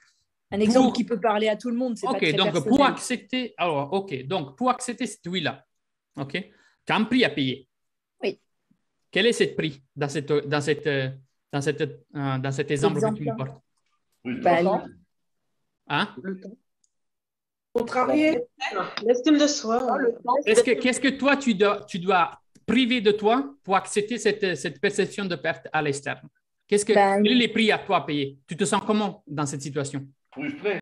Un exemple qui peut parler à tout le monde, c'est pas très personnel. Pour accepter... Alors, OK, donc pour accepter cette oui-là, OK, tu as un prix à payer. Oui. Quel est ce prix dans cet exemple que tu me portes? Hein? Le temps. Pour travailler. L'estime de soi. Qu'est-ce que toi, tu dois priver de toi pour accepter cette perception de perte à l'externe? Quels sont les prix à toi à payer? Tu te sens comment dans cette situation? Frustré.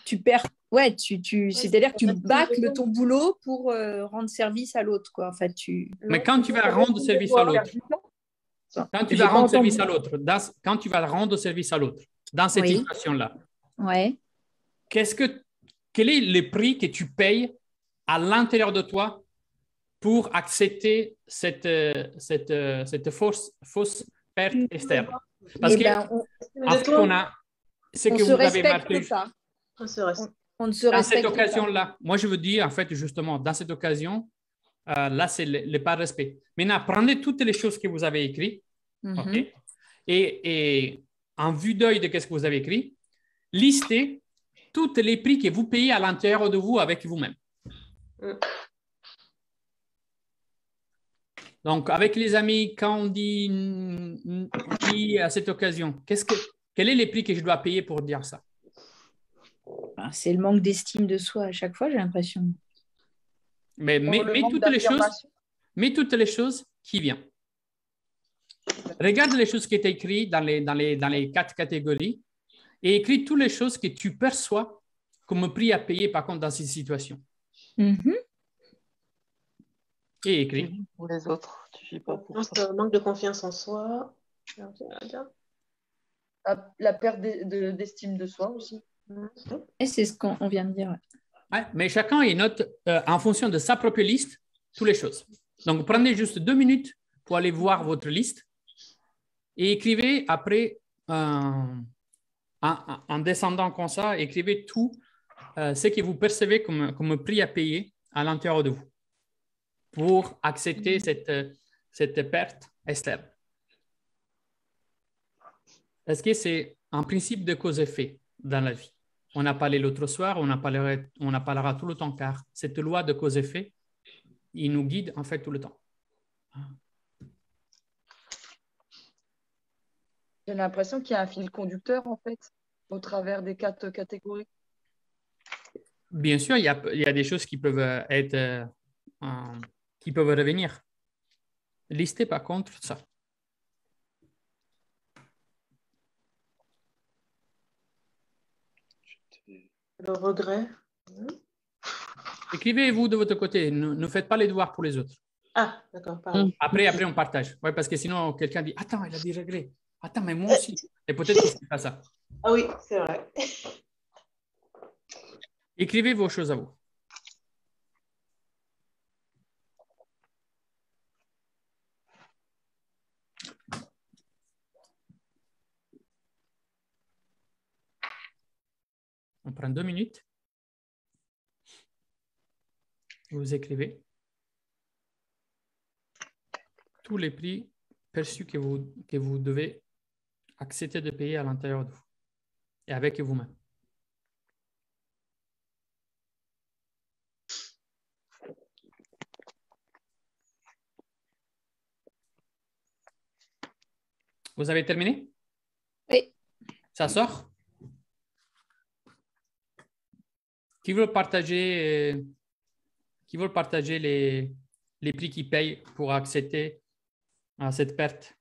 Tu perds. Ouais, c'est-à-dire que tu bâcles ton boulot pour rendre service à l'autre, quoi. En fait, Mais quand tu vas rendre service à l'autre, quand tu vas rendre service à l'autre, dans cette situation-là, quel est le prix que tu payes à l'intérieur de toi pour accepter cette fausse perte externe? Parce c'est que vous avez marqué. On ne se respecte dans cette occasion-là, moi je veux dire, en fait, justement, dans cette occasion, là, c'est le pas-respect. Maintenant, prenez toutes les choses que vous avez écrites, OK? Et en vue d'œil de ce que vous avez écrit, listez tous les prix que vous payez à l'intérieur de vous avec vous-même. Donc, avec les amis, quand on dit oui à cette occasion, quel est le prix que je dois payer pour dire ça? C'est le manque d'estime de soi à chaque fois, j'ai l'impression. Mais toutes les choses qui viennent. Regarde les choses qui étaient écrites dans les 4 catégories et écris toutes les choses que tu perçois comme prix à payer, par contre, dans ces situations. Et écris. Pour les autres, tu ne fais pas pour ça. Manque de confiance en soi. La perte d'estime de soi aussi. Et c'est ce qu'on vient de dire. Ouais, mais chacun il note en fonction de sa propre liste toutes les choses. Donc, prenez juste 2 minutes pour aller voir votre liste et écrivez après, en descendant comme ça, écrivez tout ce que vous percevez comme prix à payer à l'intérieur de vous pour accepter cette perte externe. Est-ce que c'est un principe de cause-effet dans la vie? On a parlé l'autre soir, on en parlera tout le temps, car cette loi de cause-effet, il nous guide en fait tout le temps. J'ai l'impression qu'il y a un fil conducteur en fait, au travers des 4 catégories. Bien sûr, il y a des choses qui peuvent qui peuvent revenir. Listez par contre ça. Le regret. Écrivez-vous de votre côté. Ne faites pas les devoirs pour les autres. Ah, d'accord. Pardon. Après, on partage. Ouais, parce que sinon, quelqu'un dit « Attends, il a dit regret. Attends, mais moi aussi. » Et peut-être que ce n'est pas ça. Ah oui, c'est vrai. Écrivez vos choses à vous. On prend 2 minutes. Vous écrivez tous les prix perçus que vous devez accepter de payer à l'intérieur de vous et avec vous-même. Vous avez terminé? Oui. Ça sort? Qui veut partager les prix qu'ils payent pour accepter cette perte,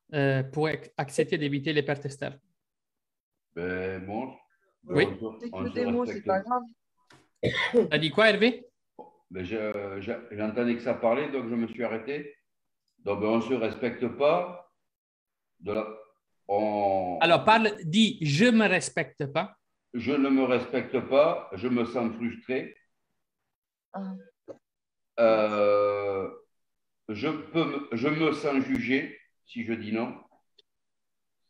pour accepter d'éviter les pertes externes? Ben, moi, oui. C'est que des mots, c'est pas grave. T'as dit quoi, Hervé? Ben, j'entendais que ça parlait, donc je me suis arrêté. Donc, ben, on ne se respecte pas. Alors, dis, je ne me respecte pas. Je ne me respecte pas, je me sens frustré. Je me sens jugé si je dis non.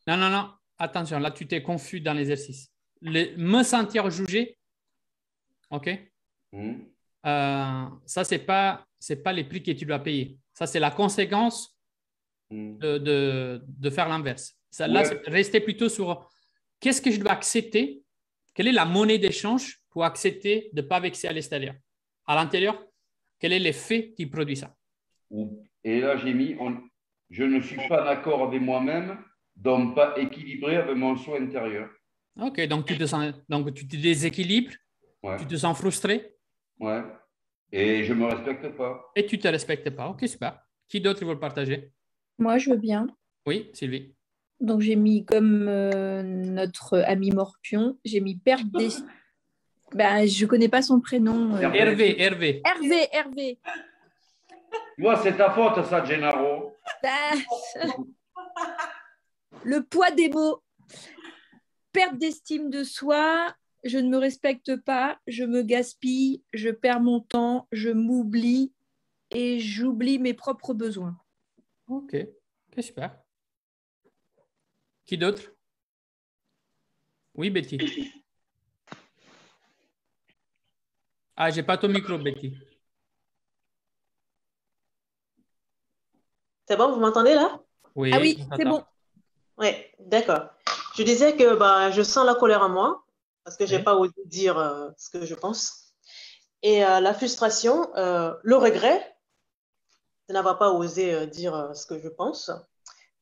Non. Attention, là, tu t'es confus dans l'exercice. Me sentir jugé, OK? Ça, ce n'est pas les prix que tu dois payer. Ça, c'est la conséquence de faire l'inverse. Là, rester plutôt sur qu'est-ce que je dois accepter, quelle est la monnaie d'échange pour accepter de ne pas vexer à l'extérieur. À l'intérieur, quel est l'effet qui produit ça? Et là, j'ai mis je ne suis pas d'accord avec moi-même, donc pas équilibré avec mon soi intérieur. OK, donc tu te déséquilibres, tu te sens frustré. Ouais. Et je ne me respecte pas. Et tu ne te respectes pas. OK, super. Qui d'autre veut le partager? Moi, je veux bien. Oui, Sylvie. Donc, j'ai mis comme notre ami Morpion, j'ai mis perte d'estime. Ben, je ne connais pas son prénom. Hervé. Hervé. Tu vois, c'est ta faute, ça, Gennaro. Le poids des mots. Perte d'estime de soi, je ne me respecte pas, je me gaspille, je perds mon temps, je m'oublie et j'oublie mes propres besoins. OK, super. Qui d'autre? Oui, Betty. Ah, j'ai pas ton micro, Betty. C'est bon, vous m'entendez là? Oui. Ah oui, c'est bon. Oui, d'accord. Je disais que je sens la colère en moi parce que je n'ai pas osé dire ce que je pense. Et la frustration, le regret de n'avoir pas osé dire ce que je pense,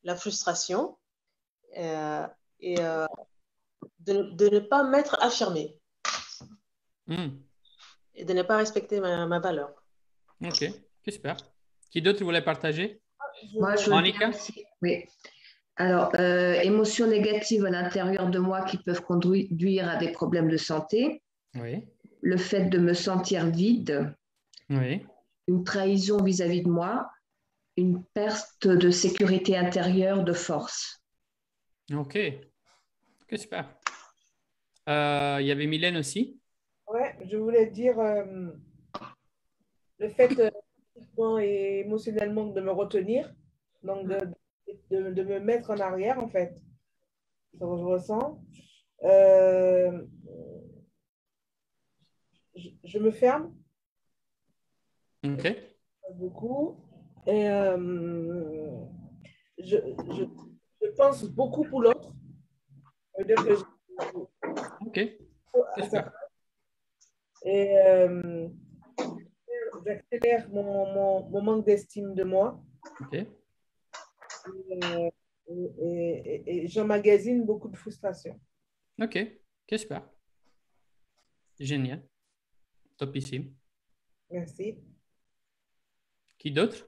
la frustration et de ne pas m'être affirmée et de ne pas respecter ma valeur. OK, super. Qui d'autre voulait partager? Moi, je veux bien aussi. Oui. Alors, émotions négatives à l'intérieur de moi qui peuvent conduire à des problèmes de santé. Oui. Le fait de me sentir vide. Oui. Une trahison vis-à-vis de moi. Une perte de sécurité intérieure, de force. OK, super. Il y avait Mylène aussi. Ouais, je voulais dire le fait physiquement et émotionnellement de me retenir, donc de me mettre en arrière, en fait. C'est ce que je ressens. Je me ferme. OK. Beaucoup. Et je pense beaucoup pour l'autre. OK. Et j'accélère mon manque d'estime de moi. OK. Et j'emmagasine beaucoup de frustration. OK, super. Génial. Topissime. Merci. Qui d'autre?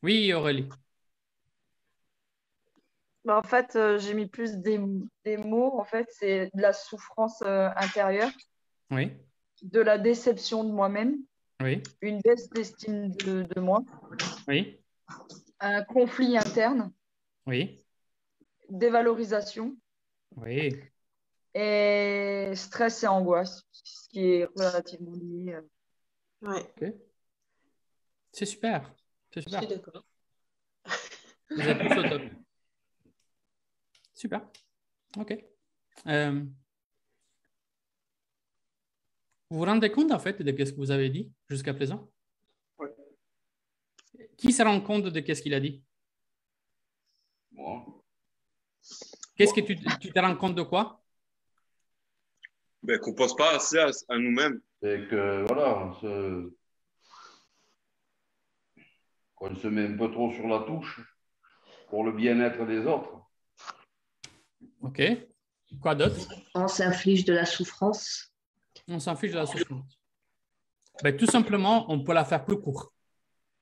Oui, Aurélie. En fait, j'ai mis plus des mots. En fait, c'est de la souffrance intérieure. Oui. De la déception de moi-même. Oui. Une baisse d'estime de moi. Oui. Un conflit interne. Oui. Dévalorisation. Oui. Et stress et angoisse, ce qui est relativement lié. Ouais. OK. C'est super. Je suis d'accord. Vous êtes tous au top. Super. OK. Vous vous rendez compte en fait de ce que vous avez dit jusqu'à présent? Oui. Qui se rend compte de ce qu'il a dit? Moi. Qu'est-ce que tu te rends compte de quoi? Ben, qu'on ne pense pas assez à nous-mêmes. C'est que, voilà, qu'on se met un peu trop sur la touche pour le bien-être des autres. Ok. Quoi d'autre? On s'inflige de la souffrance. On s'inflige de la souffrance. Ben, tout simplement, on peut la faire plus courte.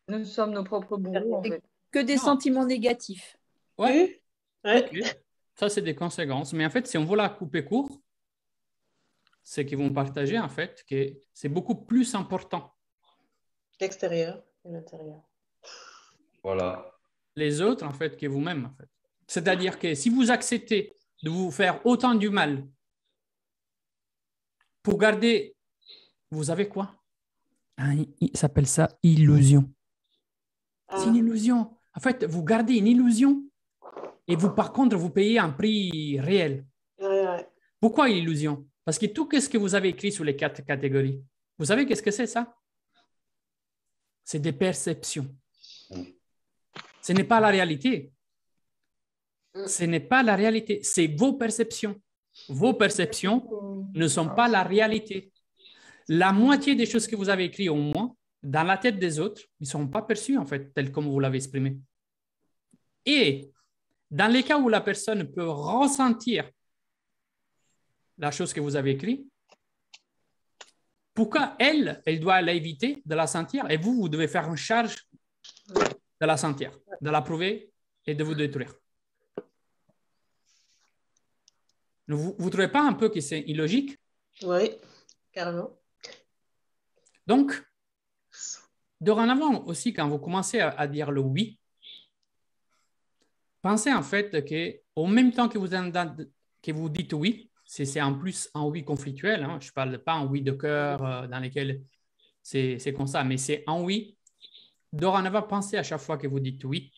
Nous sommes nos propres bourreaux, en fait. Que des sentiments négatifs. Ouais. Ouais. Okay. Ça, c'est des conséquences. Mais en fait, si on veut la couper court, c'est qu'ils vont partager, en fait, que c'est beaucoup plus important. L'extérieur et l'intérieur. Voilà. Les autres, en fait, que vous-même, en fait. C'est-à-dire que si vous acceptez de vous faire autant du mal pour garder, vous savez quoi? Il s'appelle ça illusion. C'est une illusion. En fait, vous gardez une illusion et vous, par contre, vous payez un prix réel. Ouais. Pourquoi illusion? Parce que tout ce que vous avez écrit sur les 4 catégories, vous savez qu'est-ce que c'est ça? C'est des perceptions. Ce n'est pas la réalité. Ce n'est pas la réalité, c'est vos perceptions. Vos perceptions ne sont pas la réalité. La moitié des choses que vous avez écrites au moins, dans la tête des autres, ils ne sont pas perçus, en fait, tel comme vous l'avez exprimé. Et dans les cas où la personne peut ressentir la chose que vous avez écrite, pourquoi elle doit l'éviter de la sentir et vous devez faire une charge de la sentir, de la prouver et de vous détruire. Vous ne trouvez pas un peu que c'est illogique? Oui, carrément. Donc, dorénavant aussi, quand vous commencez à dire le oui, pensez en fait qu'au même temps que vous dites oui, c'est en plus un oui conflictuel, hein, je ne parle pas un oui de cœur dans lequel c'est comme ça, mais c'est un oui. Dorénavant, pensez à chaque fois que vous dites oui.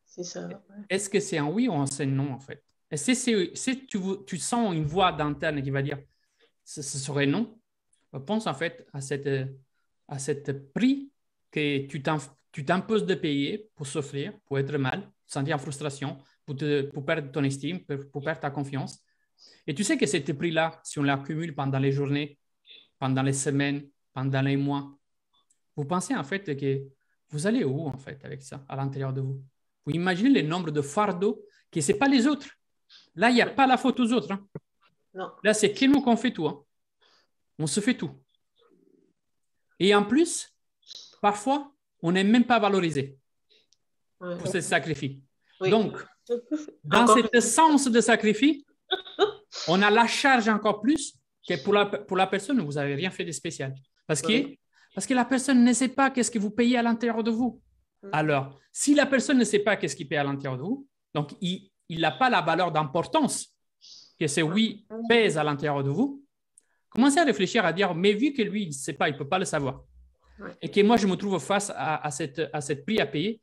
C'est ça. Ouais. Est-ce que c'est un oui ou un non en fait? Et si tu sens une voix d'interne qui va dire ce serait non, pense en fait à cette prix que tu t'imposes de payer pour souffrir, pour être mal, sentir en frustration, pour perdre ton estime, pour perdre ta confiance. Et tu sais que ce prix-là, si on l'accumule pendant les journées, pendant les semaines, pendant les mois, vous pensez en fait que vous allez où en fait avec ça, à l'intérieur de vous? Vous imaginez le nombre de fardeaux que ce n'est pas les autres. Là, il n'y a pas la faute aux autres. Hein. Non. Là, c'est que nous qu'on fait tout. Hein. On se fait tout. Et en plus, parfois, on n'est même pas valorisé pour ce sacrifice. Oui. Donc, dans cet sens de sacrifice, on a la charge encore plus que pour la personne, vous n'avez rien fait de spécial. Parce que la personne ne sait pas qu'est-ce que vous payez à l'intérieur de vous. Alors, si la personne ne sait pas qu'est-ce qu'il paye à l'intérieur de vous, donc il n'a pas la valeur d'importance que ce oui pèse à l'intérieur de vous, commencez à réfléchir à dire, mais vu que lui, il ne sait pas, il ne peut pas le savoir, et que moi, je me trouve face à cette prix à payer,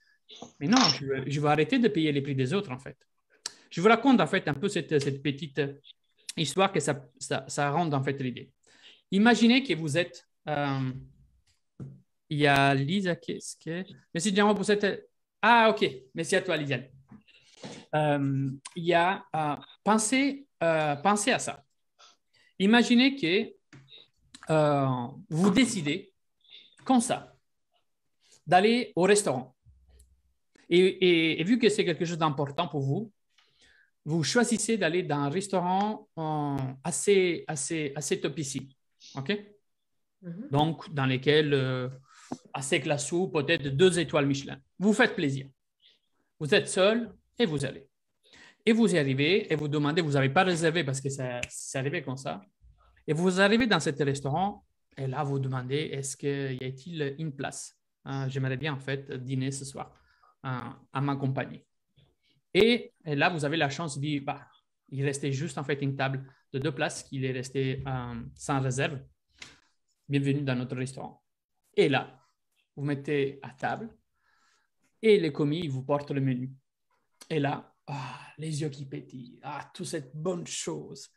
mais non, je vais arrêter de payer les prix des autres, en fait. Je vous raconte, en fait, un peu cette petite histoire que ça rend, en fait, l'idée. Imaginez que vous êtes... il y a Lisa qui est... Merci, Diamant, pour cette... Ah, OK. Merci à toi, Lisa. Il y a... pensez à ça. Imaginez que vous décidez, comme ça, d'aller au restaurant. Et vu que c'est quelque chose d'important pour vous, vous choisissez d'aller dans un restaurant assez topissime. OK? Donc, dans lesquels... assez classou, peut-être 2 étoiles Michelin. Vous faites plaisir. Vous êtes seul et vous allez. Et vous y arrivez et vous demandez, vous n'avez pas réservé parce que c'est arrivé comme ça. Et vous arrivez dans ce restaurant et là, vous demandez, est-ce qu'il y a-t-il une place? J'aimerais bien en fait dîner ce soir à ma compagnie. Et là, vous avez la chance de dire, il restait juste en fait une table de 2 places qui est restée sans réserve. Bienvenue dans notre restaurant. Et là, vous mettez à table et les commis vous portent le menu. Et là, les yeux qui pétillent, toute cette bonne chose,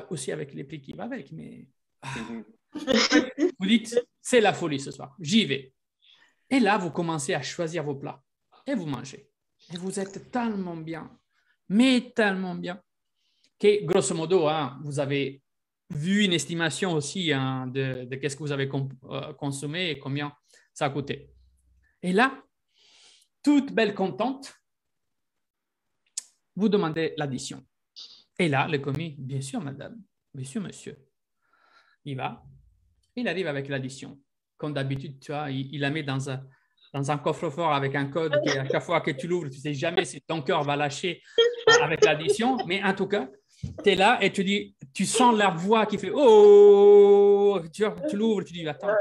aussi avec les prix qui va avec, mais Vous dites, c'est la folie ce soir, j'y vais. Et là, vous commencez à choisir vos plats et vous mangez. Et vous êtes tellement bien, mais tellement bien, que grosso modo, hein, vous avez vu une estimation aussi hein, de qu'est-ce que vous avez consommé et combien ça a coûté. Et là, toute belle contente, vous demandez l'addition. Et là, le commis, bien sûr, madame, bien sûr, monsieur, il arrive avec l'addition. Comme d'habitude, tu vois, il la met dans un coffre-fort avec un code qui, à chaque fois que tu l'ouvres, tu ne sais jamais si ton cœur va lâcher avec l'addition. Mais en tout cas, tu es là et tu sens la voix qui fait « Oh !» Tu l'ouvres, tu dis « Attends,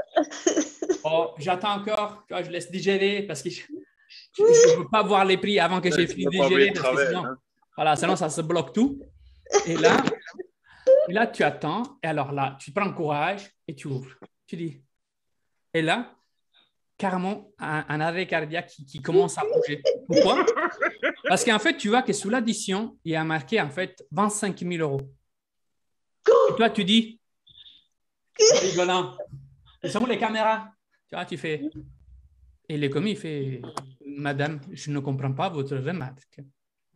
oh, j'attends encore, tu vois, je laisse digérer parce que je ne veux pas voir les prix avant que j'ai fini de digérer parce que sinon, voilà, sinon ça se bloque tout. » Et là, tu attends. Et alors là, tu prends courage et tu ouvres. Tu dis. Et là, carrément, un arrêt cardiaque qui commence à bouger. Pourquoi? Parce qu'en fait, tu vois que sous l'addition, il y a marqué en fait 25 000 euros. Et toi, tu dis, rigolant, ils sont où les caméras? Tu vois, tu fais. Et le commis, il fait, madame, je ne comprends pas votre remarque.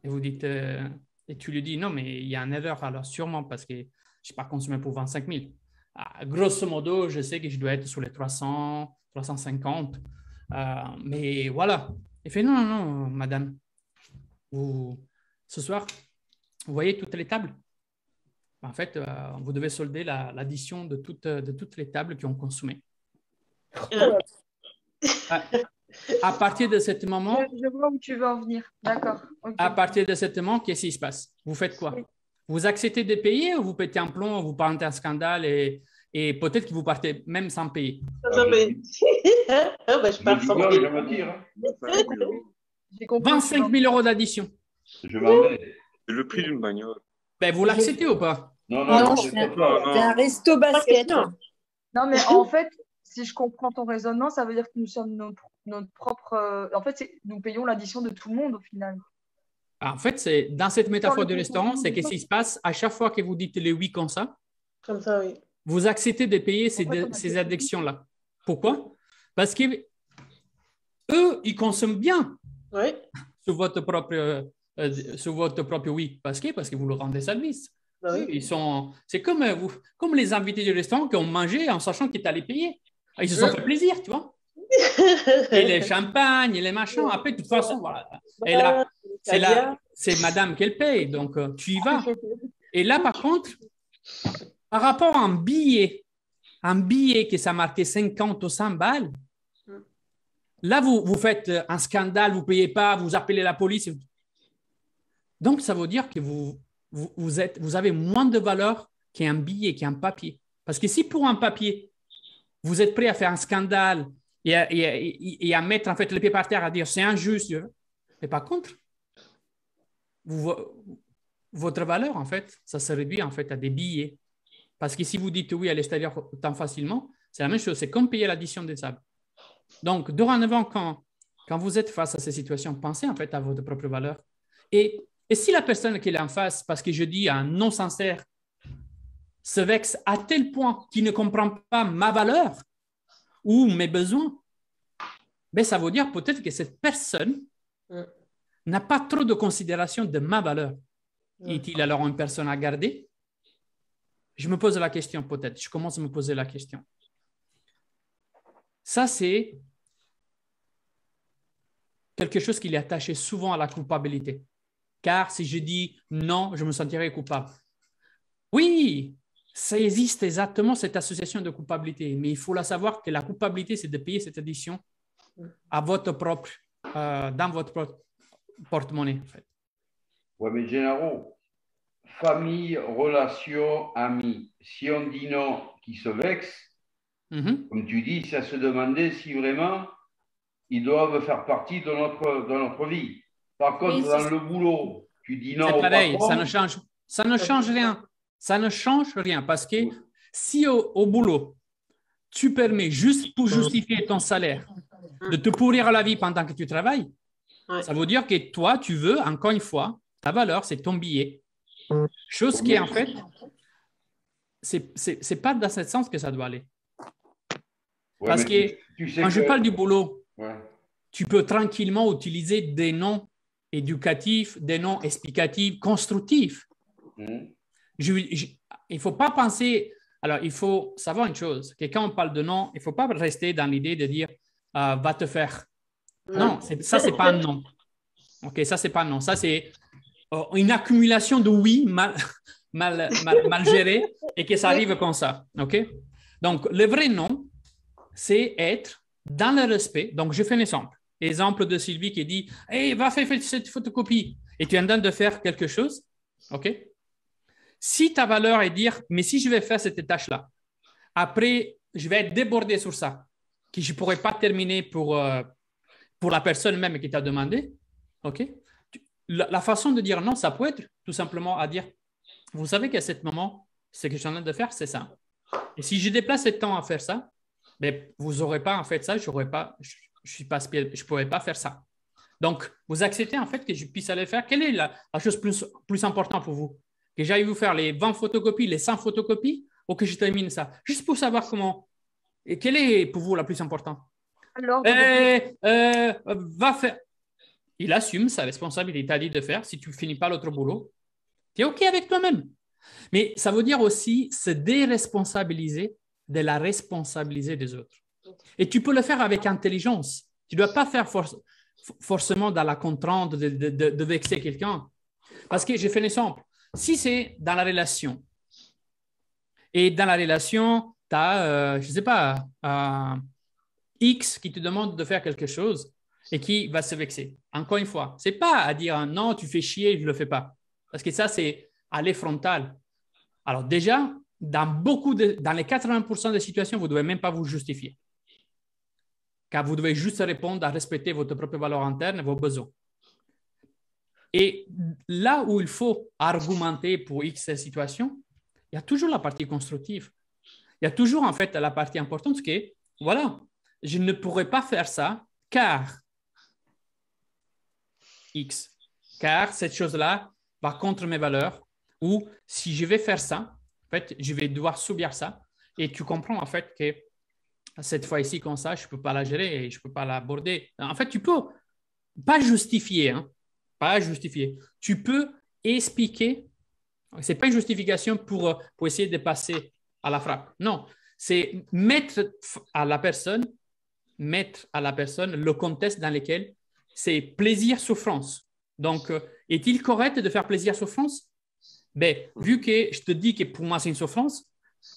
Et vous dites, et tu lui dis, non, mais il y a une erreur, alors sûrement parce que je n'ai pas consommé pour 25 000. Ah, grosso modo, je sais que je dois être sur les 300, 350. Mais voilà. Il fait, non, non, non, madame. Ce soir, vous voyez toutes les tables? En fait, vous devez solder l'addition de toutes les tables qui ont consommé. À partir de ce moment… Je vois où tu veux en venir. D'accord. Okay. À partir de ce moment, qu'est-ce qui se passe? Vous faites quoi? Vous acceptez de payer ou vous pétez un plomb, vous partez un scandale et peut-être que vous partez même sans payer? Sans payer. Je pars sans payer. 25 000 euros d'addition. Je m'en vais. C'est le prix d'une bagnole. Ben, vous l'acceptez ou pas? Non, c'est un resto basket. Non, mais en fait, si je comprends ton raisonnement, ça veut dire que nous sommes notre propre… En fait, nous payons l'addition de tout le monde au final. En fait, dans cette métaphore du restaurant, c'est qu'est-ce qui se passe à chaque fois que vous dites les oui comme ça, oui. Vous acceptez de payer ces addictions-là. Pourquoi? Parce qu'eux, ils consomment bien sur votre propre oui. Parce que vous leur rendez service. Oui. C'est comme les invités du restaurant qui ont mangé en sachant qu'ils allaient payer. Ils se sont fait plaisir, tu vois. Et les champagnes, et les machins. Après, de toute façon, voilà. Et là, c'est madame qu'elle paye. Donc, tu y vas. Et là, par contre, par rapport à un billet que ça marquait 50 ou 100 balles, là, vous faites un scandale, vous ne payez pas, vous appelez la police. Donc, ça veut dire que vous avez moins de valeur qu'un billet, qu'un papier. Parce que si pour un papier, vous êtes prêt à faire un scandale et à mettre en fait le pied par terre, à dire c'est injuste, mais par contre, votre valeur, en fait, ça se réduit en fait à des billets. Parce que si vous dites oui à l'extérieur tant facilement, c'est la même chose, c'est comme payer l'addition des sables. Donc, dorénavant, quand vous êtes face à ces situations, pensez en fait à votre propre valeur. Et si la personne qui est en face, parce que je dis un non sincère, se vexe à tel point qu'il ne comprend pas ma valeur ou mes besoins, ben ça veut dire peut-être que cette personne n'a pas trop de considération de ma valeur. Est-il alors une personne à garder? Je me pose la question peut-être. Je commence à me poser la question. Ça, c'est quelque chose qui est attaché souvent à la culpabilité. Car si je dis non, je me sentirai coupable. Oui, ça existe exactement cette association de culpabilité, mais il faut la savoir que la culpabilité, c'est de payer cette addition à votre propre, dans votre propre porte-monnaie. En fait. Oui, mais Gennaro, famille, relations, amis, si on dit non, qui se vexent, comme tu dis, c'est à se demander si vraiment ils doivent faire partie de notre vie. Par contre, dans le boulot, tu dis non. C'est pareil, patron, ça ne change rien. Ça ne change rien parce que si au boulot, tu permets juste pour justifier ton salaire de te pourrir la vie pendant que tu travailles, ça veut dire que toi, tu veux, encore une fois, ta valeur, c'est ton billet. Chose qui est en fait c'est pas dans ce sens que ça doit aller. Ouais, Parce mais que tu sais quand je que- parle du boulot, Ouais. tu peux tranquillement utiliser des noms éducatifs, des noms explicatifs, constructifs. Mhm. Il ne faut pas penser. Alors, il faut savoir une chose, que quand on parle de nom, il ne faut pas rester dans l'idée de dire va te faire. Non, ça, ce n'est pas un non. OK, ça, ce n'est pas un non. Ça, c'est une accumulation de oui mal géré et que ça arrive comme ça. OK? Donc, le vrai non, c'est être dans le respect. Donc, je fais un exemple. Exemple de Sylvie qui dit hey, va faire cette photocopie et tu es en train de faire quelque chose. OK? Si ta valeur est dire mais si je vais faire cette tâche-là, après, je vais être débordé sur ça, que je ne pourrais pas terminer pour la personne même qui t'a demandé. OK? La façon de dire non, ça peut être tout simplement à dire vous savez qu'à ce moment, ce que je suis en train de faire, c'est ça. Et si je déplace le temps à faire ça, ben, vous n'aurez pas en fait ça, je ne pourrais pas faire ça. Donc, vous acceptez en fait que je puisse aller faire. Quelle est la chose plus importante pour vous? Que j'aille vous faire les 20 photocopies, les 100 photocopies ou que je termine ça? Juste pour savoir comment. Et quelle est pour vous la plus importante? Alors, Va faire. Il assume sa responsabilité, il t'a dit de faire. Si tu ne finis pas l'autre boulot, tu es OK avec toi-même. Mais ça veut dire aussi se déresponsabiliser de la responsabilité des autres. Et tu peux le faire avec intelligence. Tu ne dois pas faire forcément dans la contrainte de vexer quelqu'un. Parce que j'ai fait l'exemple. Si c'est dans la relation, et dans la relation, tu as, je ne sais pas, X qui te demande de faire quelque chose et qui va se vexer. Encore une fois, ce n'est pas à dire non, tu fais chier, je ne le fais pas. Parce que ça, c'est aller frontal. Alors déjà, dans les 80% des situations, vous ne devez même pas vous justifier. Car vous devez juste répondre à respecter votre propre valeur interne et vos besoins. Et là où il faut argumenter pour X situation, il y a toujours la partie constructive. Il y a toujours en fait la partie importante qui est, voilà, je ne pourrais pas faire ça car X, car cette chose-là va contre mes valeurs, ou si je vais faire ça, en fait, je vais devoir subir ça. Et tu comprends en fait que cette fois-ci, comme ça, je ne peux pas la gérer et je ne peux pas l'aborder. En fait, tu peux pas justifier, hein, pas justifier. Tu peux expliquer. Ce n'est pas une justification pour essayer de passer à la frappe. Non, c'est mettre à la personne le contexte dans lequel c'est plaisir-souffrance. Donc, est-il correct de faire plaisir-souffrance? Ben, vu que je te dis que pour moi, c'est une souffrance,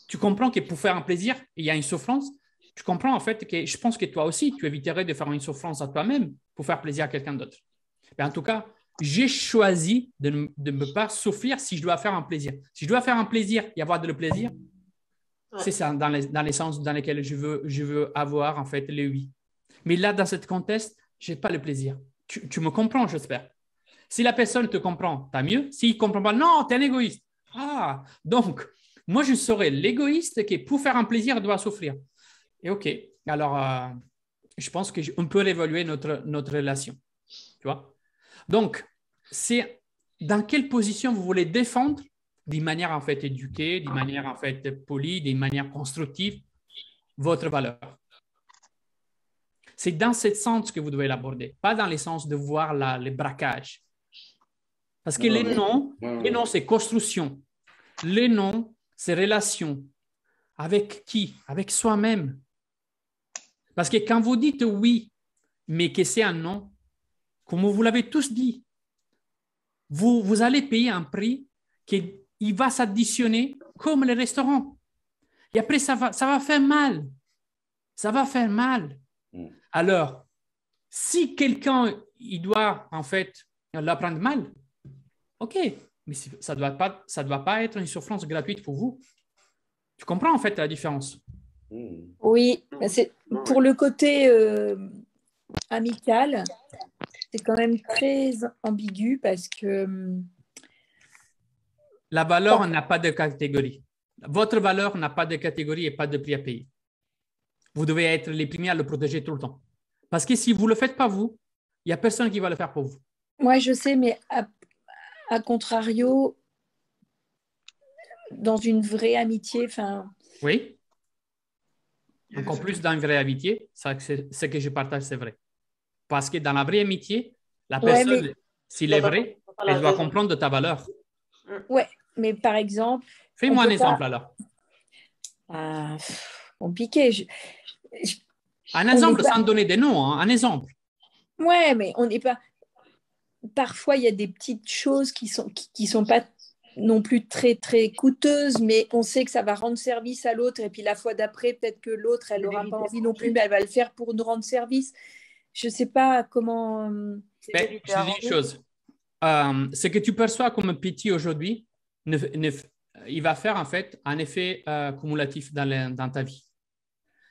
tu comprends que pour faire un plaisir, il y a une souffrance. Tu comprends en fait que je pense que toi aussi, tu éviterais de faire une souffrance à toi-même pour faire plaisir à quelqu'un d'autre. Ben, en tout cas, j'ai choisi de ne pas souffrir si je dois faire un plaisir. Si je dois faire un plaisir et avoir de le plaisir, c'est ça, dans les sens dans lesquels je veux avoir en fait le oui. Mais là, dans ce contexte, je n'ai pas le plaisir. Tu me comprends, j'espère. Si la personne te comprend, tant mieux. S'il ne comprend pas, non, tu es un égoïste. Ah, donc, moi, je serais l'égoïste qui, pour faire un plaisir, doit souffrir. Et OK, alors, je pense qu'on peut réévaluer notre relation. Tu vois? Donc, c'est dans quelle position vous voulez défendre d'une manière en fait éduquée, d'une manière en fait polie, d'une manière constructive, votre valeur. C'est dans ce sens que vous devez l'aborder, pas dans le sens de voir les braquages. Parce que les noms, c'est construction. Les noms, c'est relation. Avec qui? Avec soi-même. Parce que quand vous dites oui, mais que c'est un non, comme vous l'avez tous dit, vous allez payer un prix qui va s'additionner comme les restaurants. Et après, ça va faire mal. Ça va faire mal. Alors, si quelqu'un il doit en fait l'apprendre mal, OK, mais ça doit pas être une souffrance gratuite pour vous. Tu comprends en fait la différence? Oui, c'est pour le côté amical, c'est quand même très ambigu parce que la valeur n'a pas de catégorie. Votre valeur n'a pas de catégorie et pas de prix à payer. Vous devez être les premiers à le protéger tout le temps. Parce que si vous ne le faites pas vous, il n'y a personne qui va le faire pour vous. Moi, je sais, mais à contrario, dans une vraie amitié, enfin. Oui. Encore plus dans une vraie amitié, ce que je partage, c'est vrai. Parce que dans la vraie amitié, la personne, s'il est vrai, elle doit comprendre de ta valeur. Ouais, mais par exemple. Fais-moi un exemple alors. Compliqué. Un exemple sans donner des noms, hein, un exemple. Ouais, mais on n'est pas. Parfois, il y a des petites choses qui sont pas non plus très, très coûteuses, mais on sait que ça va rendre service à l'autre. Et puis la fois d'après, peut-être que l'autre, elle n'aura pas envie non plus, mais elle va le faire pour nous rendre service. Je ne sais pas comment. Mais, je te dis une chose. Ce que tu perçois comme petit aujourd'hui, il va faire en fait un effet cumulatif dans ta vie.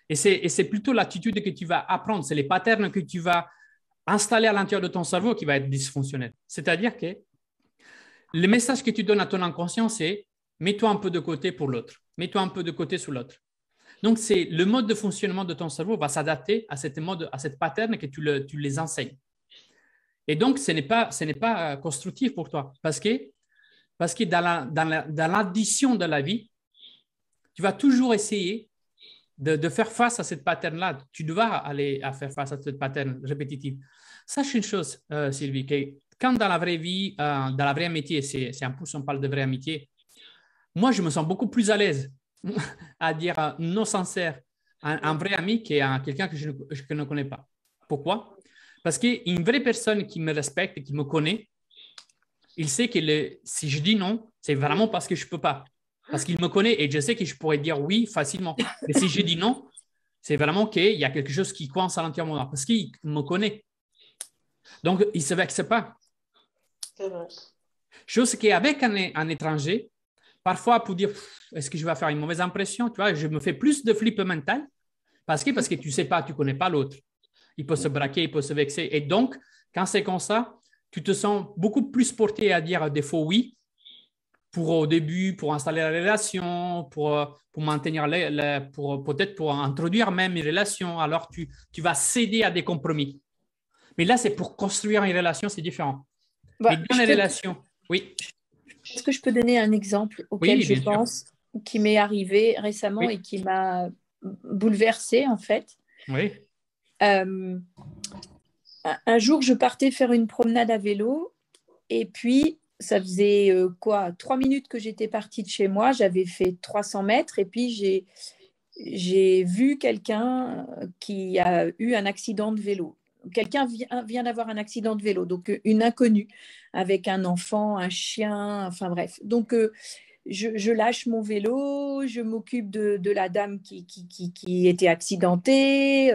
Et c'est plutôt l'attitude que tu vas apprendre, c'est les patterns que tu vas installer à l'intérieur de ton cerveau qui va être dysfonctionnel. C'est-à-dire que le message que tu donnes à ton inconscient, c'est mets-toi un peu de côté pour l'autre, mets-toi un peu de côté sur l'autre. Donc, c'est le mode de fonctionnement de ton cerveau va s'adapter à cette pattern que tu les enseignes. Et donc, ce n'est pas constructif pour toi parce que dans l'addition de la vie, tu vas toujours essayer de faire face à cette pattern-là. Tu dois aller à faire face à cette pattern répétitive. Sache une chose, Sylvie, que quand dans la vraie vie, dans la vraie amitié, c'est un peu si on parle de vraie amitié, moi, je me sens beaucoup plus à l'aise à dire non sincère à un vrai ami qu'à quelqu'un que je ne connais pas. Pourquoi? Parce qu'une vraie personne qui me respecte et qui me connaît, il sait que si je dis non, c'est vraiment parce que je ne peux pas. Parce qu'il me connaît et je sais que je pourrais dire oui facilement. Mais si je dis non, c'est vraiment qu'il y a quelque chose qui coince à l'intérieur de moi parce qu'il me connaît. Donc, il ne se vexe pas. C'est vrai. Chose qu'avec un étranger, parfois pour dire est-ce que je vais faire une mauvaise impression, tu vois, je me fais plus de flip mental parce que tu ne sais pas, tu ne connais pas l'autre. Il peut se braquer, il peut se vexer. Et donc, quand c'est comme ça, tu te sens beaucoup plus porté à dire des faux oui au début, pour installer la relation, pour maintenir, peut-être pour introduire même une relation. Alors, tu vas céder à des compromis. Mais là, c'est pour construire une relation, c'est différent. Mais dans les relations, oui. Est-ce que je peux donner un exemple auquel je pense, qui m'est arrivé récemment et qui m'a bouleversée, en fait? Oui. Un jour, je partais faire une promenade à vélo et puis ça faisait 3 minutes que j'étais partie de chez moi, j'avais fait 300 mètres et puis j'ai vu quelqu'un qui a eu un accident de vélo. Quelqu'un vient d'avoir un accident de vélo, donc une inconnue avec un enfant, un chien, enfin bref. Donc je lâche mon vélo, je m'occupe de la dame qui était accidentée.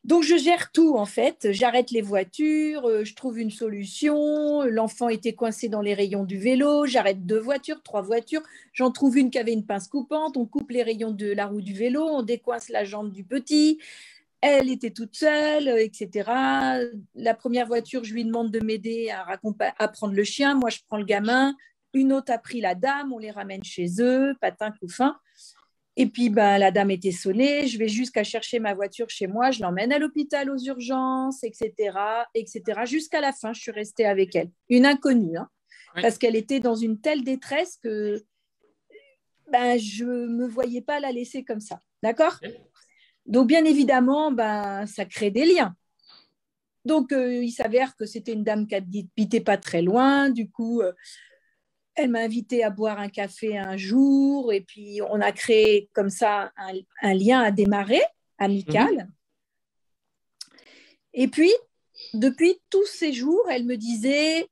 Donc, je gère tout, en fait. J'arrête les voitures, je trouve une solution. L'enfant était coincé dans les rayons du vélo. J'arrête 2 voitures, 3 voitures. J'en trouve une qui avait une pince coupante. On coupe les rayons de la roue du vélo. On décoince la jambe du petit. Elle était toute seule, etc. La première voiture, je lui demande de m'aider à prendre le chien. Moi, je prends le gamin. Une autre a pris la dame. On les ramène chez eux, patin, couffin. Et puis, la dame était sonnée, je vais jusqu'à chercher ma voiture chez moi, je l'emmène à l'hôpital aux urgences, etc., etc. Jusqu'à la fin, je suis restée avec elle. Une inconnue, hein, parce qu'elle était dans une telle détresse que je ne me voyais pas la laisser comme ça. D'accord ? Donc, bien évidemment, ça crée des liens. Donc, il s'avère que c'était une dame qui habitait pas très loin. Du coup, elle m'a invitée à boire un café un jour et puis on a créé comme ça un lien à démarrer, amical. Et puis, depuis tous ces jours, elle me disait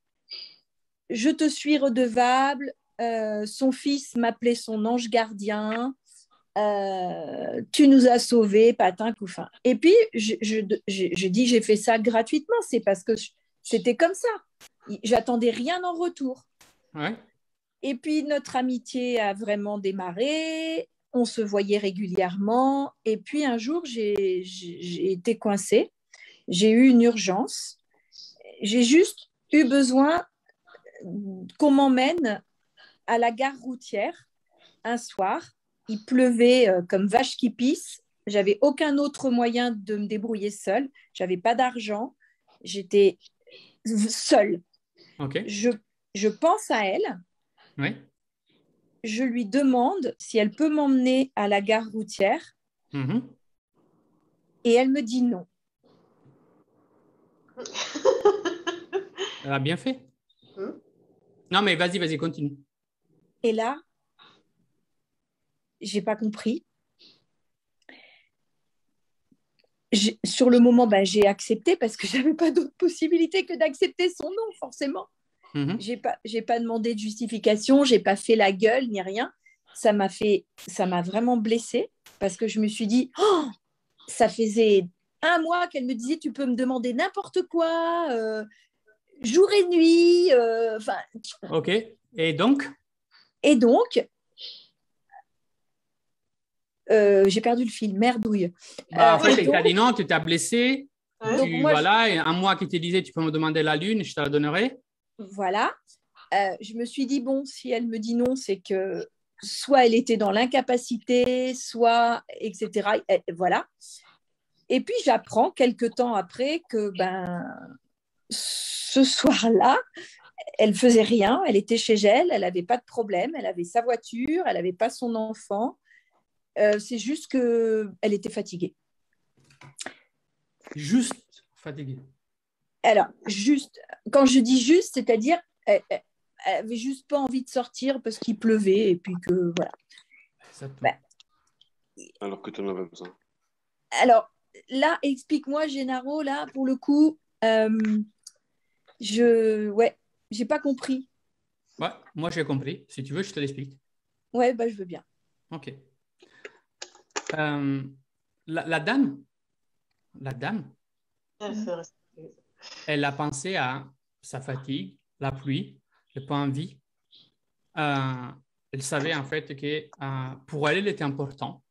« Je te suis redevable, son fils m'appelait son ange gardien, tu nous as sauvés, patin, couffin. » Et puis, je dis « J'ai fait ça gratuitement, c'est parce que c'était comme ça. J'attendais rien en retour. » Ouais. Et puis, notre amitié a vraiment démarré. On se voyait régulièrement. Et puis, un jour, j'ai été coincée. J'ai eu une urgence. J'ai juste eu besoin qu'on m'emmène à la gare routière un soir. Il pleuvait comme vache qui pisse. J'avais aucun autre moyen de me débrouiller seule. J'avais pas d'argent. J'étais seule. Okay. Je pense à elle. Oui. je lui demande si elle peut m'emmener à la gare routière et elle me dit non. Elle a bien fait. Non, mais vas-y, continue. Et là, j'ai pas compris. Sur le moment, j'ai accepté parce que j'avais pas d'autre possibilité que d'accepter son nom, forcément. J'ai pas demandé de justification, j'ai pas fait la gueule ni rien. Ça m'a vraiment blessée parce que je me suis dit, oh, ça faisait 1 mois qu'elle me disait, tu peux me demander n'importe quoi, jour et nuit. Ok. Et donc, j'ai perdu le fil, merdouille. En fait, il t'a dit non, tu t'as blessé. Donc, voilà, et 1 mois qui te disait, tu peux me demander la lune, je te la donnerai. Voilà. Je me suis dit, bon, si elle me dit non, c'est que soit elle était dans l'incapacité, soit, etc. Voilà. Et puis, j'apprends quelques temps après que ce soir-là, elle faisait rien, elle était chez elle n'avait pas de problème, elle avait sa voiture, elle n'avait pas son enfant. C'est juste qu'elle était fatiguée. Juste fatiguée. Alors, juste, quand je dis juste, c'est-à-dire, elle avait juste pas envie de sortir parce qu'il pleuvait et puis que, voilà. Alors que tu en avais besoin. Alors, là, explique-moi, Gennaro, là, pour le coup, j'ai pas compris. Ouais, moi j'ai compris. Si tu veux, je te l'explique. Ouais, je veux bien. Ok. La dame, elle a pensé à sa fatigue, la pluie, le pas envie. Elle savait en fait que pour elle, il était important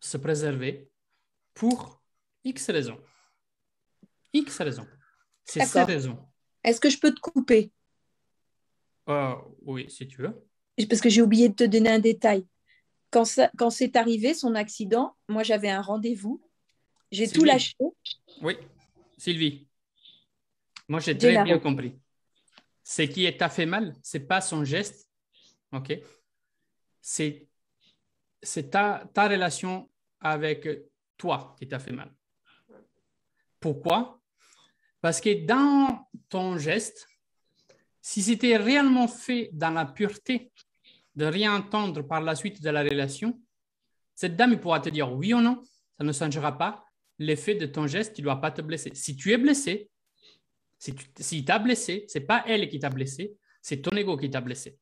se préserver pour X raisons. X raisons. C'est ces raisons. Est-ce que je peux te couper? Oui, si tu veux. Parce que j'ai oublié de te donner un détail. Quand c'est arrivé, son accident, moi, j'avais un rendez-vous. J'ai tout lâché. Oui, Sylvie. Moi, j'ai très bien compris. Ce qui t'a fait mal, ce n'est pas son geste. OK? C'est ta relation avec toi qui t'a fait mal. Pourquoi? Parce que dans ton geste, si c'était réellement fait dans la pureté de rien entendre par la suite de la relation, cette dame pourra te dire oui ou non, ça ne changera pas. L'effet de ton geste, il ne doit pas te blesser. Si tu es blessé, si t'a blessé, ce n'est pas elle qui t'a blessé, c'est ton ego qui t'a blessé.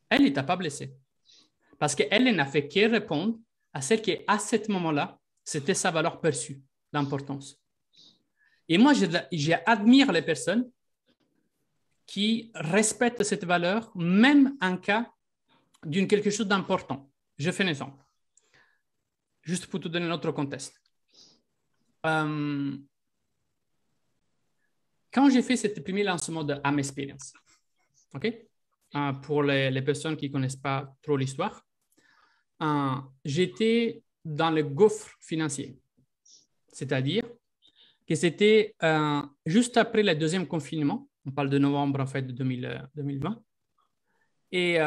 Elle ne t'a pas blessé. Parce qu'elle n'a fait que répondre à celle qui, à ce moment-là, c'était sa valeur perçue d'importance. Et moi, j'admire les personnes qui respectent cette valeur, même en cas d'une quelque chose d'important. Je fais un exemple. Juste pour te donner un autre contexte. Quand j'ai fait ce premier lancement de Am Experience, okay? Pour les personnes qui ne connaissent pas trop l'histoire, j'étais dans le gouffre financier. C'est-à-dire que c'était juste après le deuxième confinement, on parle de novembre en fait de 2020, et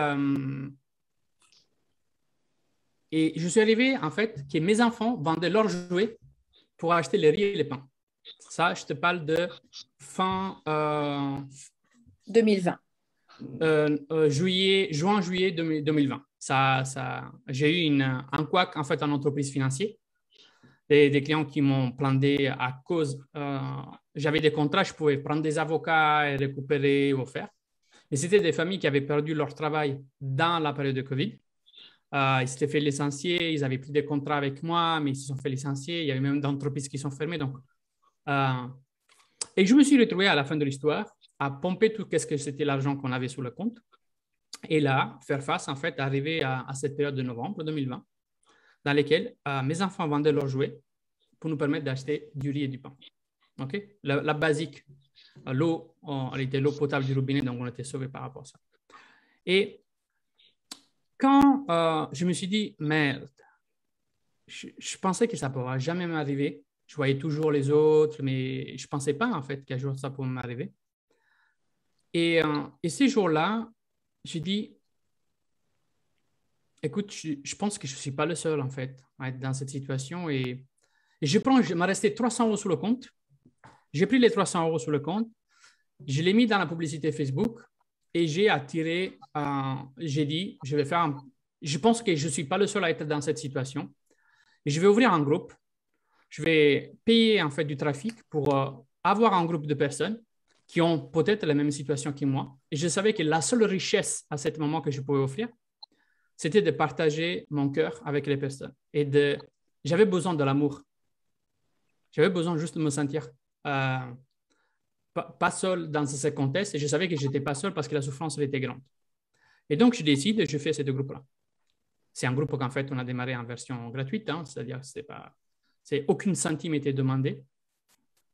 je suis arrivé en fait que mes enfants vendaient leurs jouets pour acheter les riz et les pains. Ça, je te parle de fin 2020. Juin-juillet 2020. J'ai eu un couac en fait en entreprise financière. Des clients qui m'ont planté à cause, j'avais des contrats, je pouvais prendre des avocats et récupérer ou faire. Et c'était des familles qui avaient perdu leur travail dans la période de Covid. Ils s'étaient fait licencier, ils avaient pris des contrats avec moi, mais ils se sont fait licencier. Il y avait même d'entreprises qui sont fermées. Donc, et je me suis retrouvé à la fin de l'histoire à pomper tout ce que c'était l'argent qu'on avait sur le compte. Et là, faire face, en fait, arriver à cette période de novembre 2020, dans laquelle mes enfants vendaient leurs jouets pour nous permettre d'acheter du riz et du pain. Okay? La basique, l'eau, elle était l'eau potable du robinet, donc on était sauvés par rapport à ça. Et quand je me suis dit, merde, je pensais que ça ne pourra jamais m'arriver. Je voyais toujours les autres, mais je ne pensais pas en fait qu'un jour ça pourrait m'arriver. Et ces jours-là, j'ai dit, écoute, je pense que je ne suis pas le seul, en fait, à être dans cette situation. Et il m'a resté 300 euros sur le compte. J'ai pris les 300 euros sur le compte. Je l'ai mis dans la publicité Facebook et j'ai attiré, j'ai dit, je pense que je ne suis pas le seul à être dans cette situation. Et je vais ouvrir un groupe. Je vais payer, en fait, du trafic pour avoir un groupe de personnes qui ont peut-être la même situation que moi. Et je savais que la seule richesse à ce moment que je pouvais offrir, c'était de partager mon cœur avec les personnes. J'avais besoin de l'amour. J'avais besoin juste de me sentir pas seul dans ce contexte. Et je savais que je n'étais pas seul parce que la souffrance elle était grande. Et donc, je décide et je fais ce groupe-là. C'est un groupe qu'en fait, on a démarré en version gratuite. Hein, c'est-à-dire que aucune centime était demandée.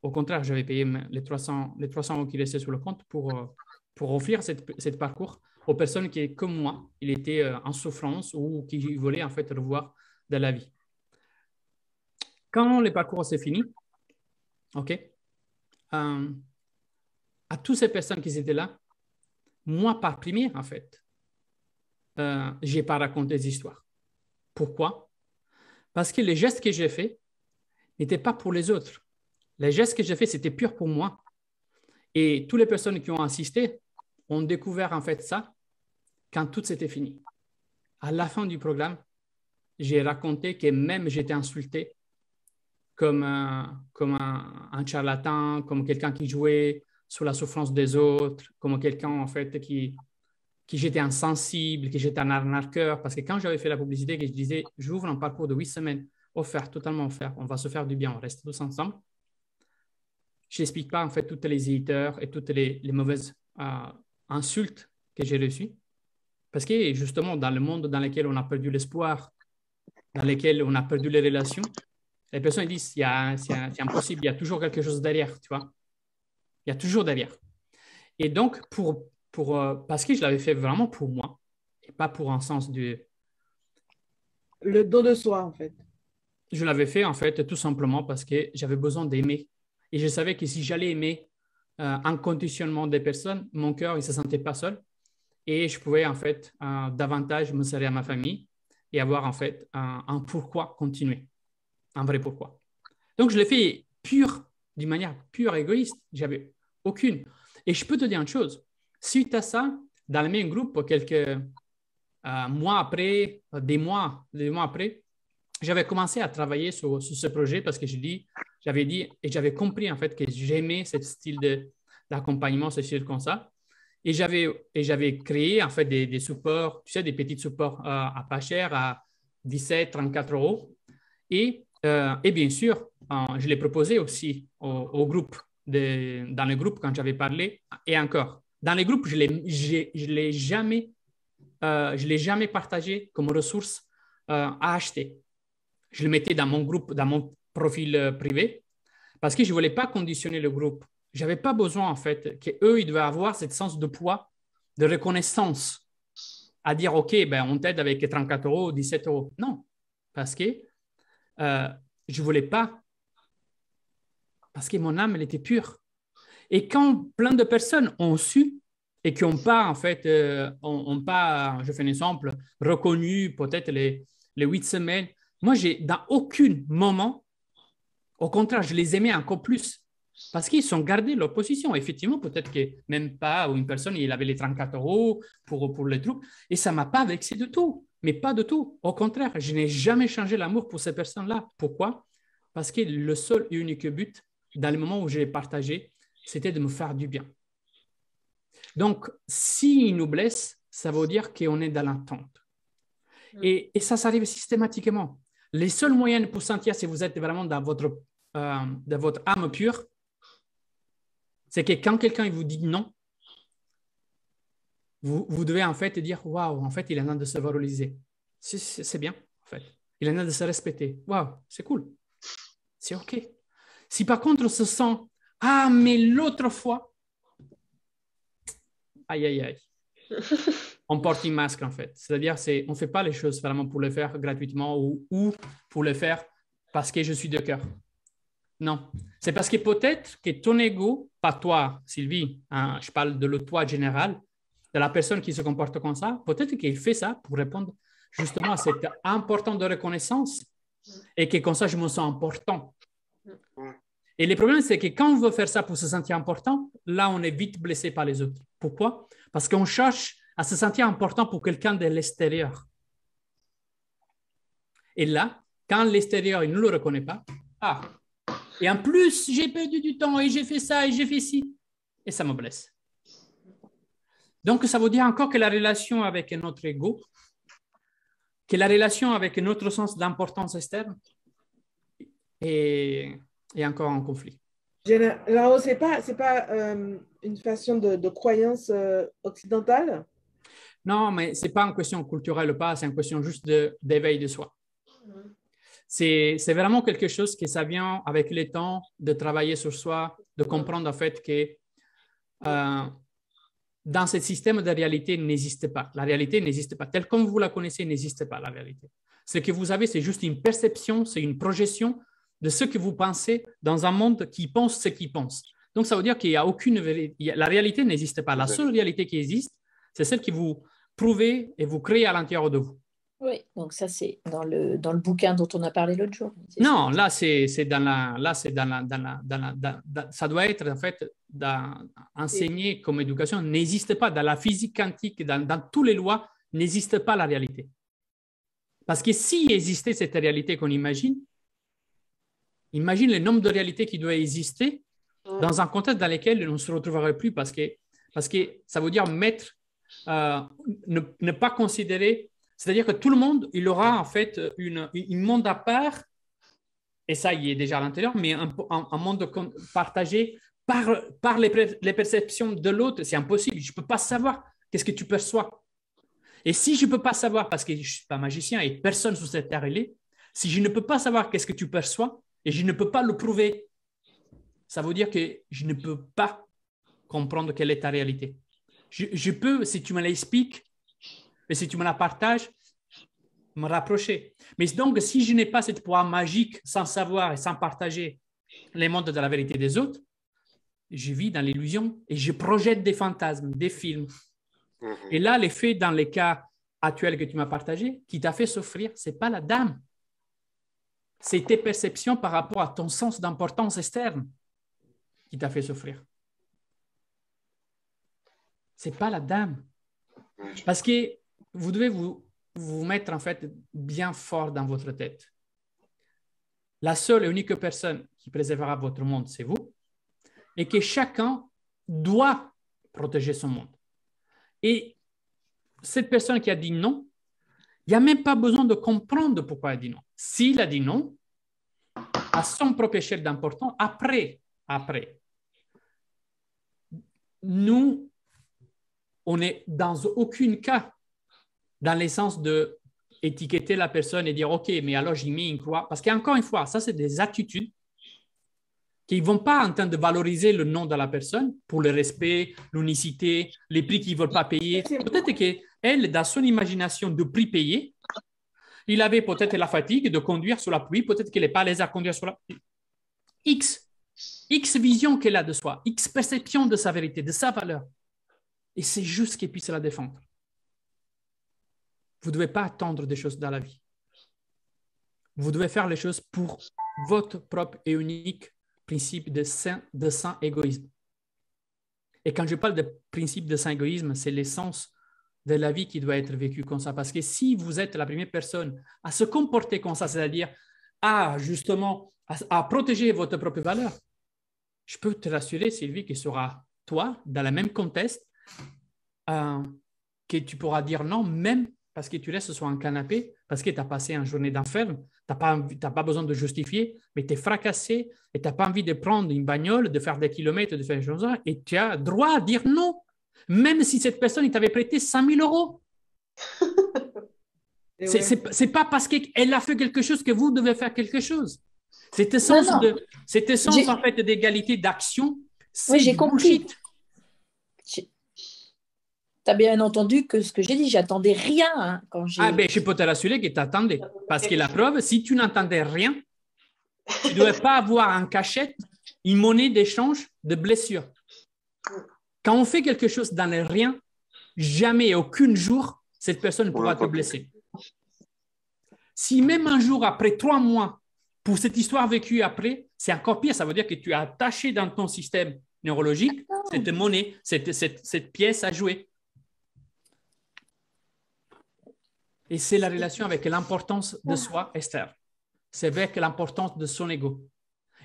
Au contraire, j'avais payé les 300 euros qui restaient sur le compte pour offrir cette parcours aux personnes qui, comme moi, ils étaient en souffrance ou qui voulaient en fait revoir de la vie. Quand le parcours s'est fini, à toutes ces personnes qui étaient là, moi, par premier, en fait, je n'ai pas raconté des histoires. Pourquoi? Parce que les gestes que j'ai faits n'étaient pas pour les autres. Les gestes que j'ai faits, c'était pur pour moi. Et toutes les personnes qui ont assisté ont découvert en fait ça quand tout s'était fini. À la fin du programme, j'ai raconté que même j'étais insulté comme un charlatan, comme quelqu'un qui jouait sur la souffrance des autres, comme quelqu'un en fait qui j'étais insensible, que j'étais un arnaqueur. Parce que quand j'avais fait la publicité, que je disais, j'ouvre un parcours de 8 semaines, offert, totalement offert, on va se faire du bien, on reste tous ensemble. Je n'explique pas en fait toutes les haters et toutes les mauvaises insultes que j'ai reçues. Parce que justement, dans le monde dans lequel on a perdu l'espoir, dans lequel on a perdu les relations, les personnes disent c'est impossible, il y a toujours quelque chose derrière, tu vois. Il y a toujours derrière. Et donc, parce que je l'avais fait vraiment pour moi, et pas pour un sens de... Le don de soi, en fait. Je l'avais fait, en fait, tout simplement parce que j'avais besoin d'aimer. Et je savais que si j'allais aimer inconditionnellement des personnes, mon cœur, il ne se sentait pas seul. Et je pouvais, en fait, davantage me serrer à ma famille et avoir, en fait, un pourquoi continuer. Un vrai pourquoi. Donc, je l'ai fait d'une manière pure égoïste. J'avais aucune. Et je peux te dire une chose. Suite à ça, dans le même groupe, quelques mois après, des mois après, j'avais commencé à travailler sur ce projet parce que j'avais dit et j'avais compris en fait que j'aimais ce style d'accompagnement, ce style comme ça. Et j'avais créé en fait des supports, tu sais, des petits supports à pas cher, à 17, 34 euros. Et bien sûr, je l'ai proposé aussi au groupe, dans le groupe quand j'avais parlé. Et encore, dans les groupes, je ne l'ai jamais partagé comme ressource à acheter. Je le mettais dans mon groupe, dans mon profil privé, parce que je ne voulais pas conditionner le groupe. Je n'avais pas besoin, en fait, qu'eux, ils devaient avoir ce sens de poids, de reconnaissance, à dire, OK, ben, on t'aide avec 34 euros, 17 euros. Non, parce que je ne voulais pas, parce que mon âme, elle était pure. Et quand plein de personnes ont su et qui n'ont pas, en fait, je fais un exemple, reconnu peut-être les 8 semaines, moi, dans aucun moment, au contraire, je les aimais encore plus parce qu'ils ont gardé leur position. Effectivement, peut-être que même pas, ou une personne, il avait les 34 euros pour les trucs, et ça ne m'a pas vexé du tout, mais pas du tout. Au contraire, je n'ai jamais changé l'amour pour ces personnes-là. Pourquoi? Parce que le seul et unique but, dans le moment où je l'ai partagé, c'était de me faire du bien. Donc, s'ils nous blessent, ça veut dire qu'on est dans l'attente. Et ça arrive systématiquement. Les seuls moyens pour sentir si vous êtes vraiment dans votre âme pure, c'est que quand quelqu'un vous dit non, vous devez en fait dire « Waouh, en fait, il est en train de se valoriser. » C'est bien, en fait. Il est en train de se respecter. « Waouh, c'est cool. C'est OK. » Si par contre, on se sent « Ah, mais l'autre fois, aïe, aïe, aïe. » On porte un masque, en fait. C'est-à-dire, on ne fait pas les choses vraiment pour le faire gratuitement ou pour le faire parce que je suis de cœur. Non. C'est parce que peut-être que ton ego, pas toi, Sylvie, hein, je parle de le toi général, de la personne qui se comporte comme ça, peut-être qu'il fait ça pour répondre justement à cette importance de reconnaissance et que comme ça, je me sens important. Et le problème, c'est que quand on veut faire ça pour se sentir important, là, on est vite blessé par les autres. Pourquoi? Parce qu'on cherche à se sentir important pour quelqu'un de l'extérieur. Et là, quand l'extérieur il ne le reconnaît pas, et en plus, j'ai perdu du temps et j'ai fait ça et j'ai fait ci, et ça me blesse. Donc, ça veut dire encore que la relation avec notre ego, que la relation avec notre sens d'importance externe est encore en conflit. Alors, ce n'est pas une façon de croyance occidentale? Non, mais ce n'est pas une question culturelle ou pas, c'est une question juste d'éveil de soi. C'est vraiment quelque chose que ça vient avec le temps de travailler sur soi, de comprendre en fait que dans ce système de réalité n'existe pas. La réalité n'existe pas. Telle comme vous la connaissez, n'existe pas la réalité. Ce que vous avez, c'est juste une perception, c'est une projection de ce que vous pensez dans un monde qui pense ce qu'il pense. Donc, ça veut dire qu'il n'y a aucune vérité. La réalité n'existe pas. La seule réalité qui existe, c'est celle que vous prouvez et vous créez à l'intérieur de vous. Oui, donc ça, c'est dans le bouquin dont on a parlé l'autre jour. Non, là, ça doit être en fait enseigné comme éducation. N'existe pas dans la physique quantique, dans toutes les lois, n'existe pas la réalité. Parce que s'il existait cette réalité qu'on imagine le nombre de réalités qui doivent exister dans un contexte dans lequel on ne se retrouverait plus parce que ça veut dire ne pas considérer. C'est-à-dire que tout le monde, il aura en fait une monde à part, et ça, il est déjà à l'intérieur, mais un monde partagé par les perceptions de l'autre. C'est impossible. Je ne peux pas savoir qu'est-ce que tu perçois. Et si je ne peux pas savoir, parce que je ne suis pas magicien et personne sur cette terre est là, si je ne peux pas savoir qu'est-ce que tu perçois et je ne peux pas le prouver, ça veut dire que je ne peux pas comprendre quelle est ta réalité. Je peux, si tu me l'expliques, et si tu me la partages, me rapprocher. Mais donc, si je n'ai pas cette pouvoir magique sans savoir et sans partager les mondes de la vérité des autres, je vis dans l'illusion et je projette des fantasmes, des films. Et là, l'effet dans les cas actuels que tu m'as partagé, qui t'a fait souffrir, ce n'est pas la dame. C'est tes perceptions par rapport à ton sens d'importance externe qui t'a fait souffrir. Ce n'est pas la dame. Parce que vous devez vous mettre en fait bien fort dans votre tête. La seule et unique personne qui préservera votre monde, c'est vous, et que chacun doit protéger son monde. Et cette personne qui a dit non, il n'y a même pas besoin de comprendre pourquoi elle a dit non. S'il a dit non, à son propre échelle d'importance, après, nous, on n'est dans aucun cas dans l'essence d'étiqueter la personne et dire « Ok, mais alors j'y mets une croix ». Parce qu'encore une fois, ça, c'est des attitudes qui ne vont pas en train de valoriser le nom de la personne pour le respect, l'unicité, les prix qu'ils ne veulent pas payer. Peut-être qu'elle, dans son imagination de prix payé, il avait peut-être la fatigue de conduire sous la pluie, peut-être qu'il n'est pas à l'aise à conduire sous la pluie. X vision qu'elle a de soi, X perception de sa vérité, de sa valeur. Et c'est juste qu'elle puisse la défendre. Vous ne devez pas attendre des choses dans la vie. Vous devez faire les choses pour votre propre et unique principe de sain égoïsme. Et quand je parle de principe de sain égoïsme, c'est l'essence de la vie qui doit être vécue comme ça. Parce que si vous êtes la première personne à se comporter comme ça, c'est-à-dire justement à protéger votre propre valeur, je peux te rassurer, Sylvie, que ce sera toi, dans le même contexte, que tu pourras dire non, même parce que tu restes sur un canapé, parce que tu as passé une journée d'enfer, tu n'as pas besoin de justifier, mais tu es fracassé et tu n'as pas envie de prendre une bagnole, de faire des kilomètres, de faire des choses, et tu as droit à dire non, même si cette personne t'avait prêté 5 000 euros. C'est pas parce qu'elle a fait quelque chose que vous devez faire quelque chose. Cet essence en fait d'égalité d'action, c'est j'ai compris. bullshit. Tu as bien entendu que ce que j'ai dit, j'attendais rien quand j'ai... Je peux te rassurer que tu attendais. Parce que la preuve, si tu n'entendais rien, tu ne devais pas avoir en cachette une monnaie d'échange de blessure. Quand on fait quelque chose dans le rien, jamais, aucun jour, cette personne ne pourra te blesser. Si même un jour, après 3 mois, pour cette histoire vécue après, c'est encore pire. Ça veut dire que tu as attaché dans ton système neurologique cette monnaie, cette pièce à jouer. Et c'est la relation avec l'importance de soi, Esther. C'est avec l'importance de son ego.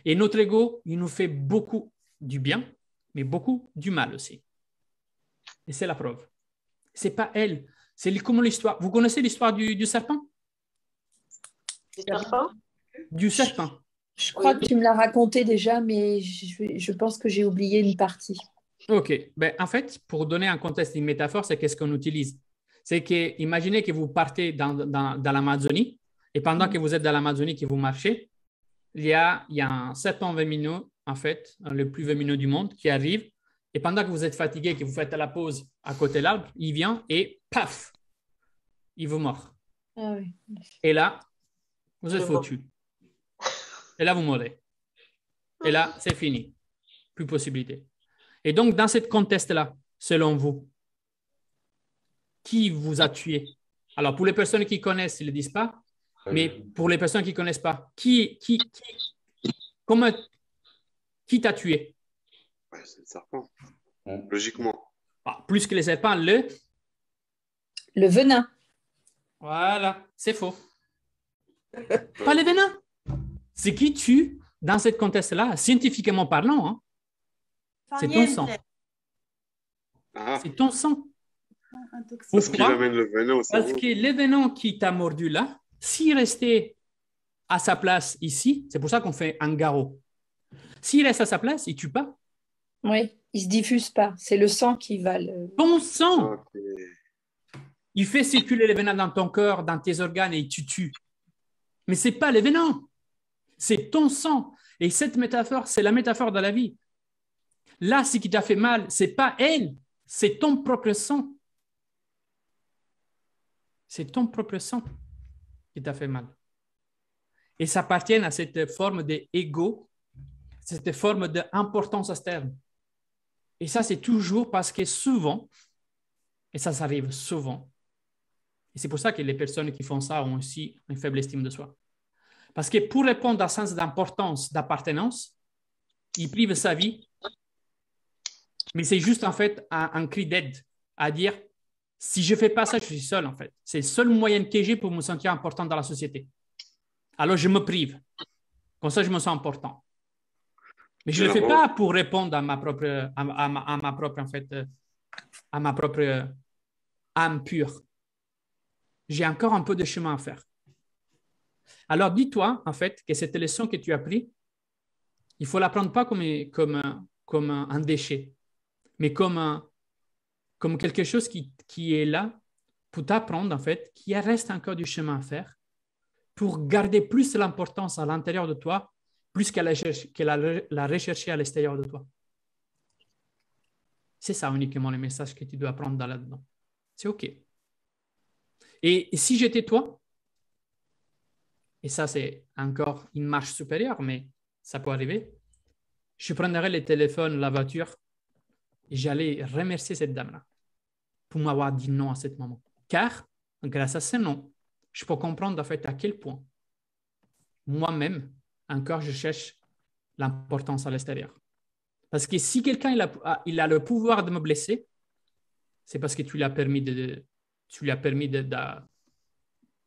Et notre ego, il nous fait beaucoup du bien, mais beaucoup du mal aussi. Et c'est la preuve. Ce n'est pas elle. C'est comme l'histoire. Vous connaissez l'histoire du serpent? Du serpent? Du serpent. Je crois que tu me l'as raconté déjà, mais je pense que j'ai oublié une partie. OK. Ben, en fait, pour donner un contexte, une métaphore, c'est qu'est-ce qu'on utilise? C'est que, imaginez que vous partez dans l'Amazonie et pendant que vous êtes dans l'Amazonie, que vous marchez, il y a un serpent venimeux, en fait, le plus venimeux du monde, qui arrive. Et pendant que vous êtes fatigué, que vous faites la pause à côté de l'arbre, il vient et paf, il vous mord. Ah oui. Et là, vous êtes foutu. Et là, vous mourrez. Et là, c'est fini. Plus possibilité. Et donc, dans ce contexte-là, selon vous, qui vous a tué? Alors, pour les personnes qui connaissent, ils ne le disent pas. Mais pour les personnes qui ne connaissent pas, qui t'a tué? Ouais, c'est le serpent. Logiquement. Plus que les serpents, le venin. Voilà, c'est faux. Pas le venin. Ce qui tue dans ce contexte-là, scientifiquement parlant, hein, c'est ton sang. C'est ton sang. Parce qu'il amène le venin au cerveau. Parce que le venin qui t'a mordu là, s'il restait à sa place ici, c'est pour ça qu'on fait un garrot. S'il reste à sa place, il ne tue pas. Oui, il ne se diffuse pas. C'est le sang qui va le... Ton sang! Okay. Il fait circuler le venin dans ton corps, dans tes organes et il te tue. Mais ce n'est pas le venin. C'est ton sang. Et cette métaphore, c'est la métaphore de la vie. Là, ce qui t'a fait mal, ce n'est pas elle, c'est ton propre sang. C'est ton propre sang qui t'a fait mal. Et ça appartient à cette forme d'ego, cette forme d'importance externe. Et ça, c'est toujours parce que souvent, et ça arrive souvent, et c'est pour ça que les personnes qui font ça ont aussi une faible estime de soi. Parce que pour répondre à un sens d'importance, d'appartenance, ils privent sa vie, mais c'est juste en fait un cri d'aide, à dire, si je ne fais pas ça, je suis seul en fait. C'est le seul moyen que j'ai pour me sentir important dans la société. Alors je me prive. Comme ça, je me sens important. Mais je ne le fais pas pour répondre à ma propre, en fait, à ma propre âme pure. J'ai encore un peu de chemin à faire. Alors dis-toi, en fait, que cette leçon que tu as prise, il ne faut la prendre pas comme un déchet, mais comme quelque chose qui est là pour t'apprendre, en fait, qu'il reste encore du chemin à faire pour garder plus l'importance à l'intérieur de toi, plus qu'à la rechercher à l'extérieur de toi. C'est ça uniquement le message que tu dois apprendre là-dedans. C'est OK. Et si j'étais toi, et ça c'est encore une marche supérieure, mais ça peut arriver, je prendrais le téléphone, la voiture, et j'allais remercier cette dame-là pour m'avoir dit non à ce moment. Car, grâce à ce non, je peux comprendre en fait à quel point moi-même, encore, je cherche l'importance à l'extérieur. Parce que si quelqu'un il a le pouvoir de me blesser, c'est parce que tu lui as permis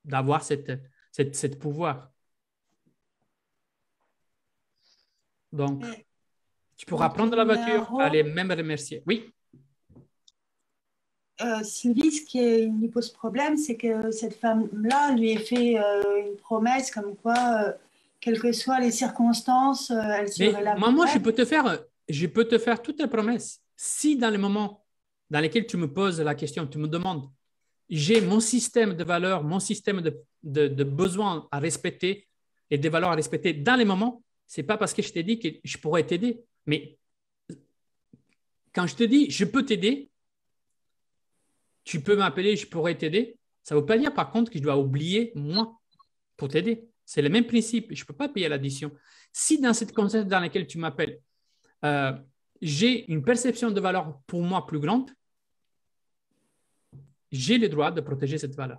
d'avoir cette pouvoir. Donc, tu pourras prendre la voiture, aller même remercier. Oui. Sylvie, ce qui lui pose problème, c'est que cette femme-là lui ait fait une promesse comme quoi, quelles que soient les circonstances, elle serait là. Moi, je peux te faire toutes les promesses. Si dans les moments dans lesquels tu me poses la question, tu me demandes, j'ai mon système de valeurs, mon système de besoins à respecter et des valeurs à respecter dans les moments, ce n'est pas parce que je t'ai dit que je pourrais t'aider. Mais quand je te dis, je peux t'aider, tu peux m'appeler, je pourrais t'aider. Ça ne veut pas dire, par contre, que je dois oublier moi pour t'aider. C'est le même principe. Je ne peux pas payer l'addition. Si dans cette concept dans laquelle tu m'appelles, j'ai une perception de valeur pour moi plus grande, j'ai le droit de protéger cette valeur.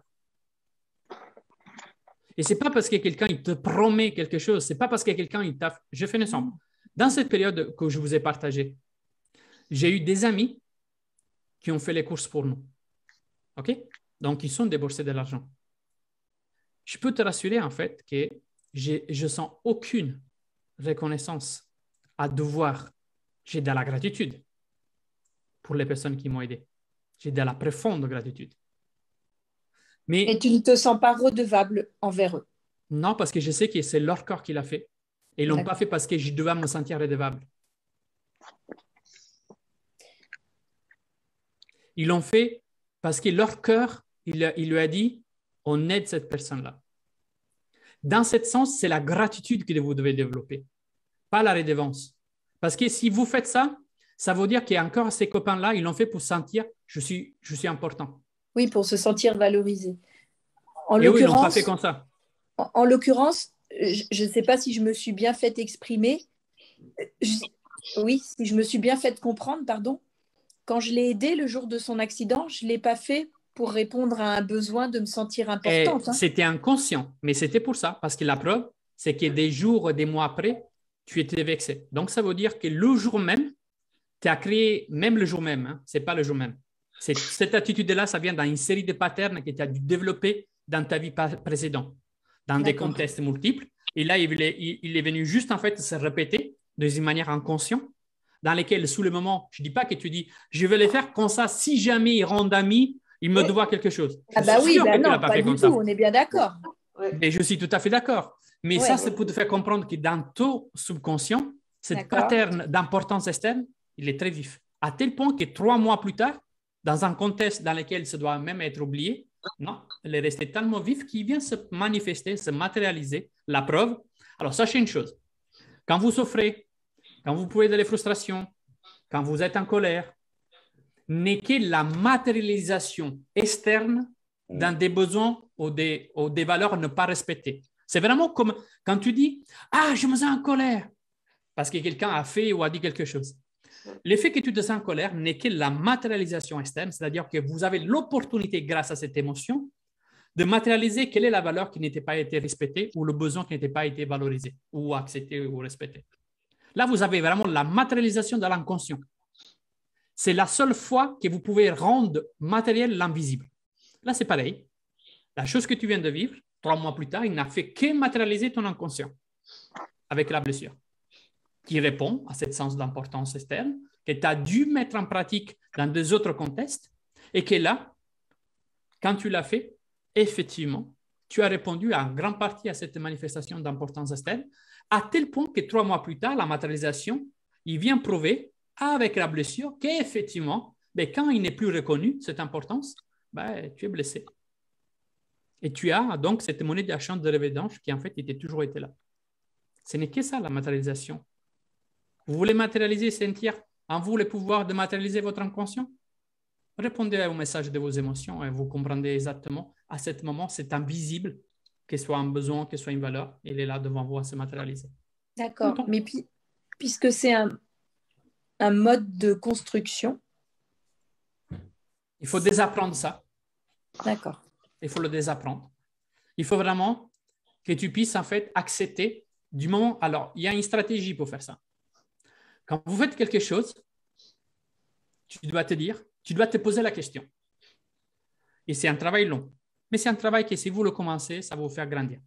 Et ce n'est pas parce que quelqu'un il te promet quelque chose, ce n'est pas parce que quelqu'un il t'a... Je fais un exemple. Dans cette période que je vous ai partagée, j'ai eu des amis qui ont fait les courses pour nous. OK? Donc, ils sont déboursés de l'argent. Je peux te rassurer, en fait, que je sens aucune reconnaissance à devoir. J'ai de la gratitude pour les personnes qui m'ont aidé. J'ai de la profonde gratitude. Et tu ne te sens pas redevable envers eux? Non, parce que je sais que c'est leur corps qui l'a fait. Et ils ne l'ont pas fait parce que je devais me sentir redevable. Ils l'ont fait parce que leur cœur, il lui a dit, on aide cette personne-là. Dans ce sens, c'est la gratitude que vous devez développer, pas la redevance. Parce que si vous faites ça, ça veut dire qu'il y a encore ces copains-là, ils l'ont fait pour sentir, je suis important. Oui, pour se sentir valorisé. Et oui, ils ne l'ont pas fait comme ça. En l'occurrence, je ne sais pas si je me suis bien fait exprimer. Oui, si je me suis bien fait comprendre, pardon. Quand je l'ai aidé le jour de son accident, je ne l'ai pas fait pour répondre à un besoin de me sentir importante. C'était inconscient, mais c'était pour ça. Parce que la preuve, c'est que des jours, des mois après, tu étais vexé. Donc, ça veut dire que le jour même, tu as créé, même le jour même, hein, ce n'est pas le jour même. Cette attitude-là, ça vient d'une série de patterns que tu as dû développer dans ta vie précédente, dans des contextes multiples. Et là, il est venu juste en fait se répéter d'une manière inconsciente, dans lesquelles, sous le moment, je ne dis pas que tu dis, je vais les faire comme ça, si jamais ils rendent amis, ils me doivent quelque chose. Ah bah oui, bah non, pas du tout, on est bien d'accord. Et je suis tout à fait d'accord. Mais ça, c'est pour te faire comprendre que dans ton subconscient, ce pattern d'importance externe, il est très vif. À tel point que 3 mois plus tard, dans un contexte dans lequel ça doit même être oublié, non, il est resté tellement vif qu'il vient se manifester, se matérialiser. La preuve. Alors, sachez une chose. Quand vous souffrez, quand vous pouvez de la frustration, quand vous êtes en colère, n'est que la matérialisation externe dans des besoins ou des valeurs à ne pas respecter. C'est vraiment comme quand tu dis « Ah, je me sens en colère » parce que quelqu'un a fait ou a dit quelque chose. L'effet que tu te sens en colère n'est que la matérialisation externe, c'est-à-dire que vous avez l'opportunité, grâce à cette émotion, de matérialiser quelle est la valeur qui n'était pas été respectée ou le besoin qui n'était pas été valorisé ou accepté ou respecté. Là, vous avez vraiment la matérialisation de l'inconscient. C'est la seule fois que vous pouvez rendre matériel l'invisible. Là, c'est pareil. La chose que tu viens de vivre, 3 mois plus tard, il n'a fait que matérialiser ton inconscient avec la blessure, qui répond à ce sens d'importance externe que tu as dû mettre en pratique dans des autres contextes et que là, quand tu l'as fait, effectivement, tu as répondu en grande partie à cette manifestation d'importance externe, à tel point que 3 mois plus tard, la matérialisation, il vient prouver avec la blessure qu'effectivement, quand il n'est plus reconnu, cette importance, tu es blessé. Et tu as donc cette monnaie d'achat de rêve d'ange qui en fait était toujours été là. Ce n'est que ça la matérialisation. Vous voulez matérialiser, sentir en vous le pouvoir de matérialiser votre inconscient? Répondez au message de vos émotions et vous comprendrez exactement à ce moment, c'est invisible, que ce soit un besoin, que ce soit une valeur, il est là devant vous à se matérialiser. D'accord, mais puisque c'est un mode de construction. Il faut désapprendre ça. D'accord. Il faut le désapprendre. Il faut vraiment que tu puisses en fait accepter du moment. Alors, il y a une stratégie pour faire ça. Quand vous faites quelque chose, tu dois te poser la question. Et c'est un travail long. Mais c'est un travail que si vous le commencez, ça va vous faire grandir.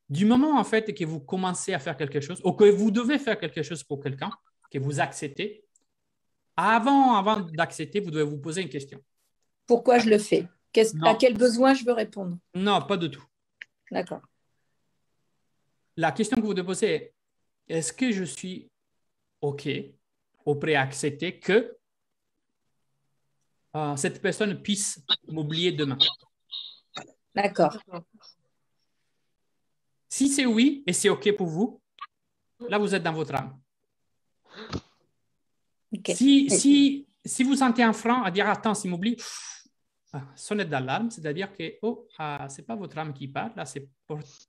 Du moment en fait que vous commencez à faire quelque chose, ou que vous devez faire quelque chose pour quelqu'un, que vous acceptez, avant d'accepter, vous devez vous poser une question. Pourquoi je le fais? À quel besoin je veux répondre? Non, pas du tout. D'accord. La question que vous devez poser est, est-ce que je suis OK ou prêt à accepter que cette personne puisse m'oublier demain? D'accord. Si c'est oui et c'est OK pour vous, là, vous êtes dans votre âme. Okay. Si vous sentez un frein à dire « Attends, s'il m'oublie », sonnette d'alarme, c'est-à-dire que ce n'est pas votre âme qui parle, là, c'est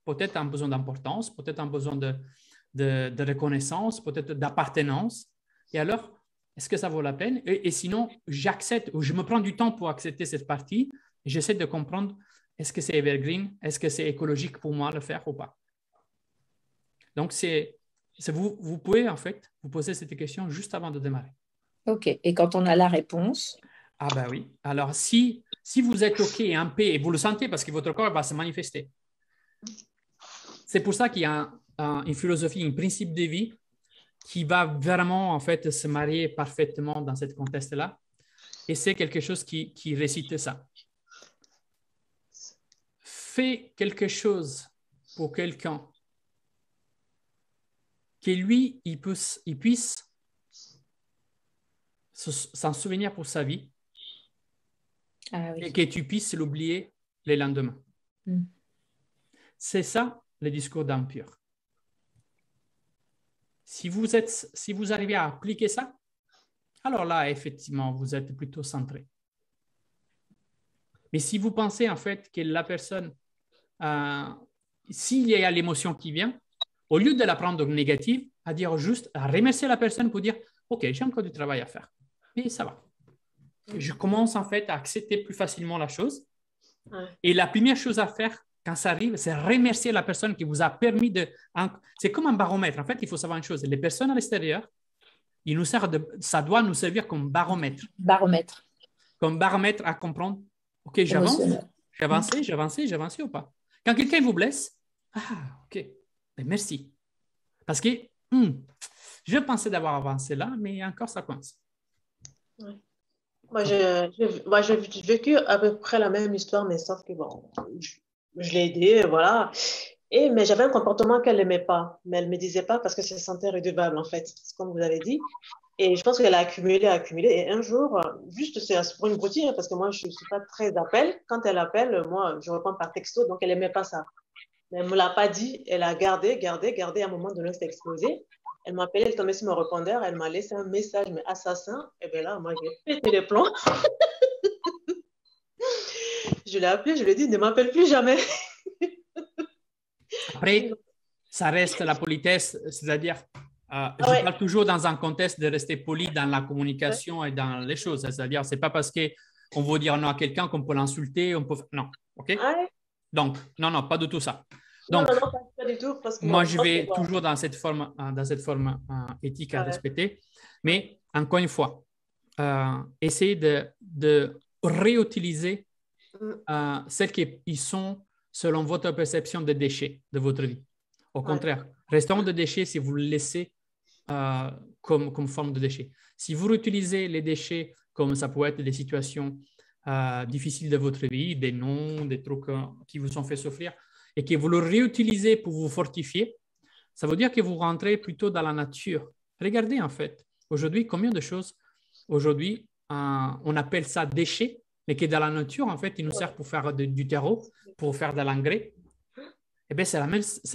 peut-être un besoin d'importance, peut-être un besoin de reconnaissance, peut-être d'appartenance. Et alors, est-ce que ça vaut la peine? Et sinon, j'accepte ou je me prends du temps pour accepter cette partie et j'essaie de comprendre est-ce que c'est evergreen? Est-ce que c'est écologique pour moi de le faire ou pas? Donc, vous pouvez en fait vous poser cette question juste avant de démarrer. OK. Et quand on a la réponse? Ah ben oui. Alors, si vous êtes OK et en paix, et vous le sentez parce que votre corps va se manifester, c'est pour ça qu'il y a une philosophie, un principe de vie qui va vraiment en fait se marier parfaitement dans ce contexte-là. Et c'est quelque chose qui récite ça. Fais quelque chose pour quelqu'un que lui, il puisse s'en souvenir pour sa vie et que tu puisses l'oublier le lendemain. C'est ça le discours d'âme pure. Si vous arrivez à appliquer ça, alors là, effectivement, vous êtes plutôt centré. Mais si vous pensez en fait que la personne, s'il y a l'émotion qui vient, au lieu de la prendre négative, à dire juste, à remercier la personne pour dire, OK, j'ai encore du travail à faire, mais ça va. Je commence en fait à accepter plus facilement la chose. Et la première chose à faire quand ça arrive, c'est remercier la personne qui vous a permis de... C'est comme un baromètre. En fait, il faut savoir une chose. Les personnes à l'extérieur, ça doit nous servir comme baromètre. Comme baromètre à comprendre, OK, j'avance, j'ai avancé ou pas? Quand quelqu'un vous blesse, OK, ben merci. Parce que je pensais d'avoir avancé là, mais encore ça coince. Ouais. Moi, j'ai vécu à peu près la même histoire, mais sauf que bon, je l'ai aidée, voilà. Mais j'avais un comportement qu'elle n'aimait pas, mais elle ne me disait pas parce que se sentait redevable, en fait, comme vous avez dit. Et je pense qu'elle a accumulé. Et un jour, juste c'est pour une broutille, parce que moi, je ne suis pas très d'appel. Quand elle appelle, moi, je réponds par texto, donc elle n'aimait pas ça. Mais elle ne me l'a pas dit. Elle a gardé. À un moment donné, c'est explosé. Elle m'a appelé, elle tombait sur mon répondeur. Elle m'a laissé un message, mais assassin. Et bien là, moi, j'ai pété les plombs. Je l'ai appelé, je lui ai dit, ne m'appelle plus jamais. Après, ça reste la politesse, c'est-à-dire, je parle toujours dans un contexte de rester poli dans la communication et dans les choses. C'est-à-dire, ce n'est pas parce qu'on veut dire non à quelqu'un qu'on peut l'insulter, non, OK? Donc, non, pas du tout ça. Donc, non, pas du tout, parce que moi, je vais toujours dans cette forme éthique à respecter. Mais, encore une fois, essayez de réutiliser celles qui sont selon votre perception des déchets de votre vie. Au contraire, restaurant de déchets si vous le laissez comme forme de déchets. Si vous réutilisez les déchets comme ça peut être des situations difficiles de votre vie, des noms, des trucs qui vous ont fait souffrir, et que vous le réutilisez pour vous fortifier, ça veut dire que vous rentrez plutôt dans la nature. Regardez en fait, aujourd'hui, combien de choses, aujourd'hui, on appelle ça déchets, mais qui dans la nature, en fait, ils nous servent pour faire du terreau, pour faire de l'engrais. Eh bien, c'est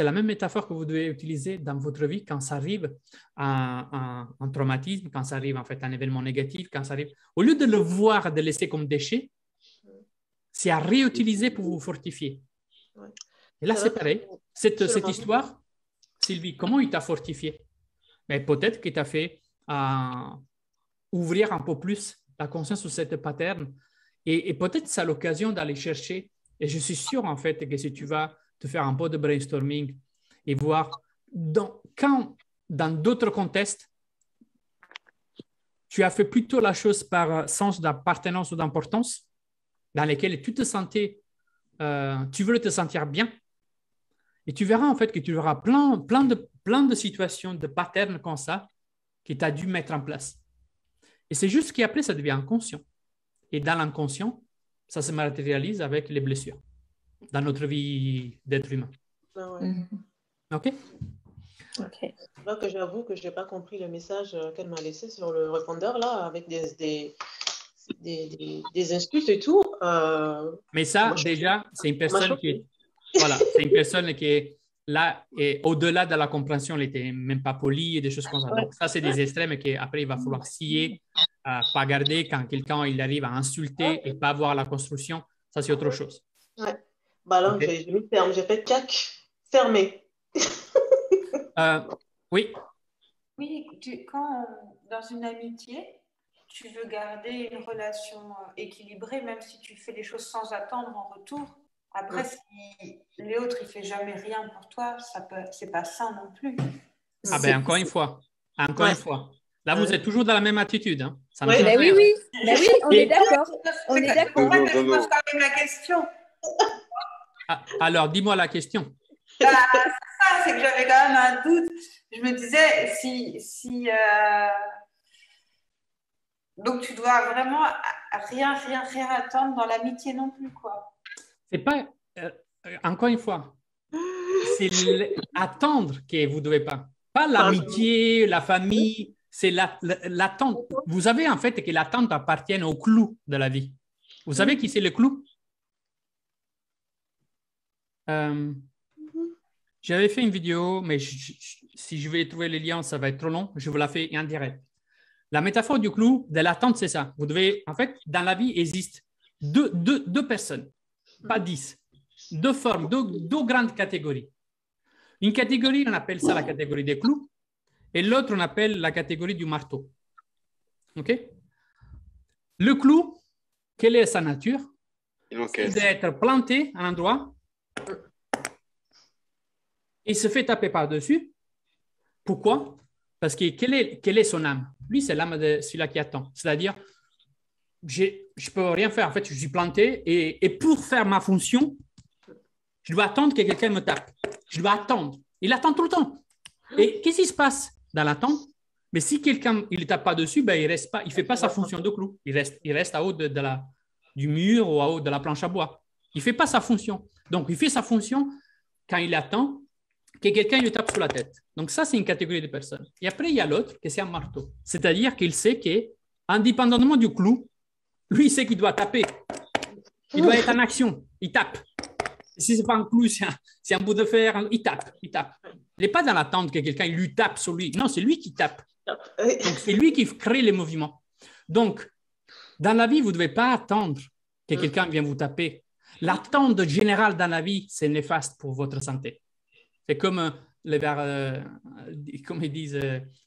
la même métaphore que vous devez utiliser dans votre vie quand ça arrive un traumatisme, quand ça arrive en fait un événement négatif, quand ça arrive. Au lieu de le voir, de laisser comme déchet, c'est à réutiliser pour vous fortifier. Et là, c'est pareil. Cette histoire, Sylvie, comment il t'a fortifié? Mais peut-être qu'il t'a fait ouvrir un peu plus la conscience sur cette pattern. Et peut-être c'est l'occasion d'aller chercher. Et je suis sûr, en fait, que si tu vas te faire un peu de brainstorming et voir quand, dans d'autres contextes, tu as fait plutôt la chose par sens d'appartenance ou d'importance, dans lesquels tu te sentais, tu veux te sentir bien, et tu verras en fait que tu auras plein de situations, de patterns comme ça, que tu as dû mettre en place. Et c'est juste qu'après, ça devient inconscient. Et dans l'inconscient, ça se matérialise avec les blessures dans notre vie d'être humain. OK? Là que j'avoue que je n'ai pas compris le message qu'elle m'a laissé sur le répondeur, là, avec des insultes et tout. Mais ça, déjà, c'est une personne qui est... Voilà, c'est une personne qui est là et au-delà de la compréhension, elle n'était même pas polie et des choses comme ça. Donc, ça, c'est des extrêmes qu'après, il va falloir scier, pas garder. Quand quelqu'un il arrive à insulter et pas voir la construction, ça, c'est autre chose. Bah là, j'ai mis ferme, j'ai fait tchac, fermé. Oui. Oui, quand dans une amitié, tu veux garder une relation équilibrée, même si tu fais des choses sans attendre en retour, Après, si l'autre, il fait jamais rien pour toi, c'est pas sain non plus. Ah ben, encore une fois. Là, vous êtes toujours dans la même attitude. Hein. Ça ne Oui, change ben oui, rien. oui. Ben oui, on est d'accord. On est d'accord. Pourquoi je pose quand même la question? Ah, alors, dis-moi la question. C'est ça, c'est que j'avais quand même un doute. Je me disais, donc tu dois vraiment rien attendre dans l'amitié non plus, quoi. C'est pas, encore une fois, c'est attendre que vous ne devez pas. Pas l'amitié, la famille, c'est l'attente. Vous savez en fait que l'attente appartient au clou de la vie. Vous savez qui c'est le clou? J'avais fait une vidéo, mais si je vais trouver les liens, ça va être trop long. Je vous la fais en direct. La métaphore du clou, de l'attente, c'est ça. Vous devez, en fait, dans la vie, il existe deux personnes, pas 10. Deux formes, deux grandes catégories. Une catégorie, on appelle ça la catégorie des clous, et l'autre, on appelle la catégorie du marteau. OK? Le clou, quelle est sa nature? C'est d'être planté à un endroit et il se fait taper par-dessus. Pourquoi? Parce que quelle est son âme? Lui, c'est l'âme de celui-là qui attend. C'est-à-dire, je ne peux rien faire. En fait, je suis planté et pour faire ma fonction, je dois attendre que quelqu'un me tape. Je dois attendre. Il attend tout le temps. Et qu'est-ce qui se passe dans l'attente? Mais si quelqu'un ne tape pas dessus, ben, il ne fait pas sa fonction de clou. Il reste à haut du mur ou à haut de la planche à bois. Il ne fait pas sa fonction. Donc, il fait sa fonction quand il attend que quelqu'un lui tape sur la tête. Donc, ça, c'est une catégorie de personnes. Et après, il y a l'autre, que c'est un marteau. C'est-à-dire qu'il sait qu'indépendamment du clou, lui, il sait qu'il doit taper. Il doit être en action. Il tape. Si ce n'est pas un clou, c'est un bout de fer, il tape. Il n'est pas dans l'attente que quelqu'un lui tape sur lui. Non, c'est lui qui tape. Donc, c'est lui qui crée les mouvements. Donc, dans la vie, vous ne devez pas attendre que quelqu'un vienne vous taper. L'attente générale dans la vie, c'est néfaste pour votre santé. C'est comme les verres, comme ils disent,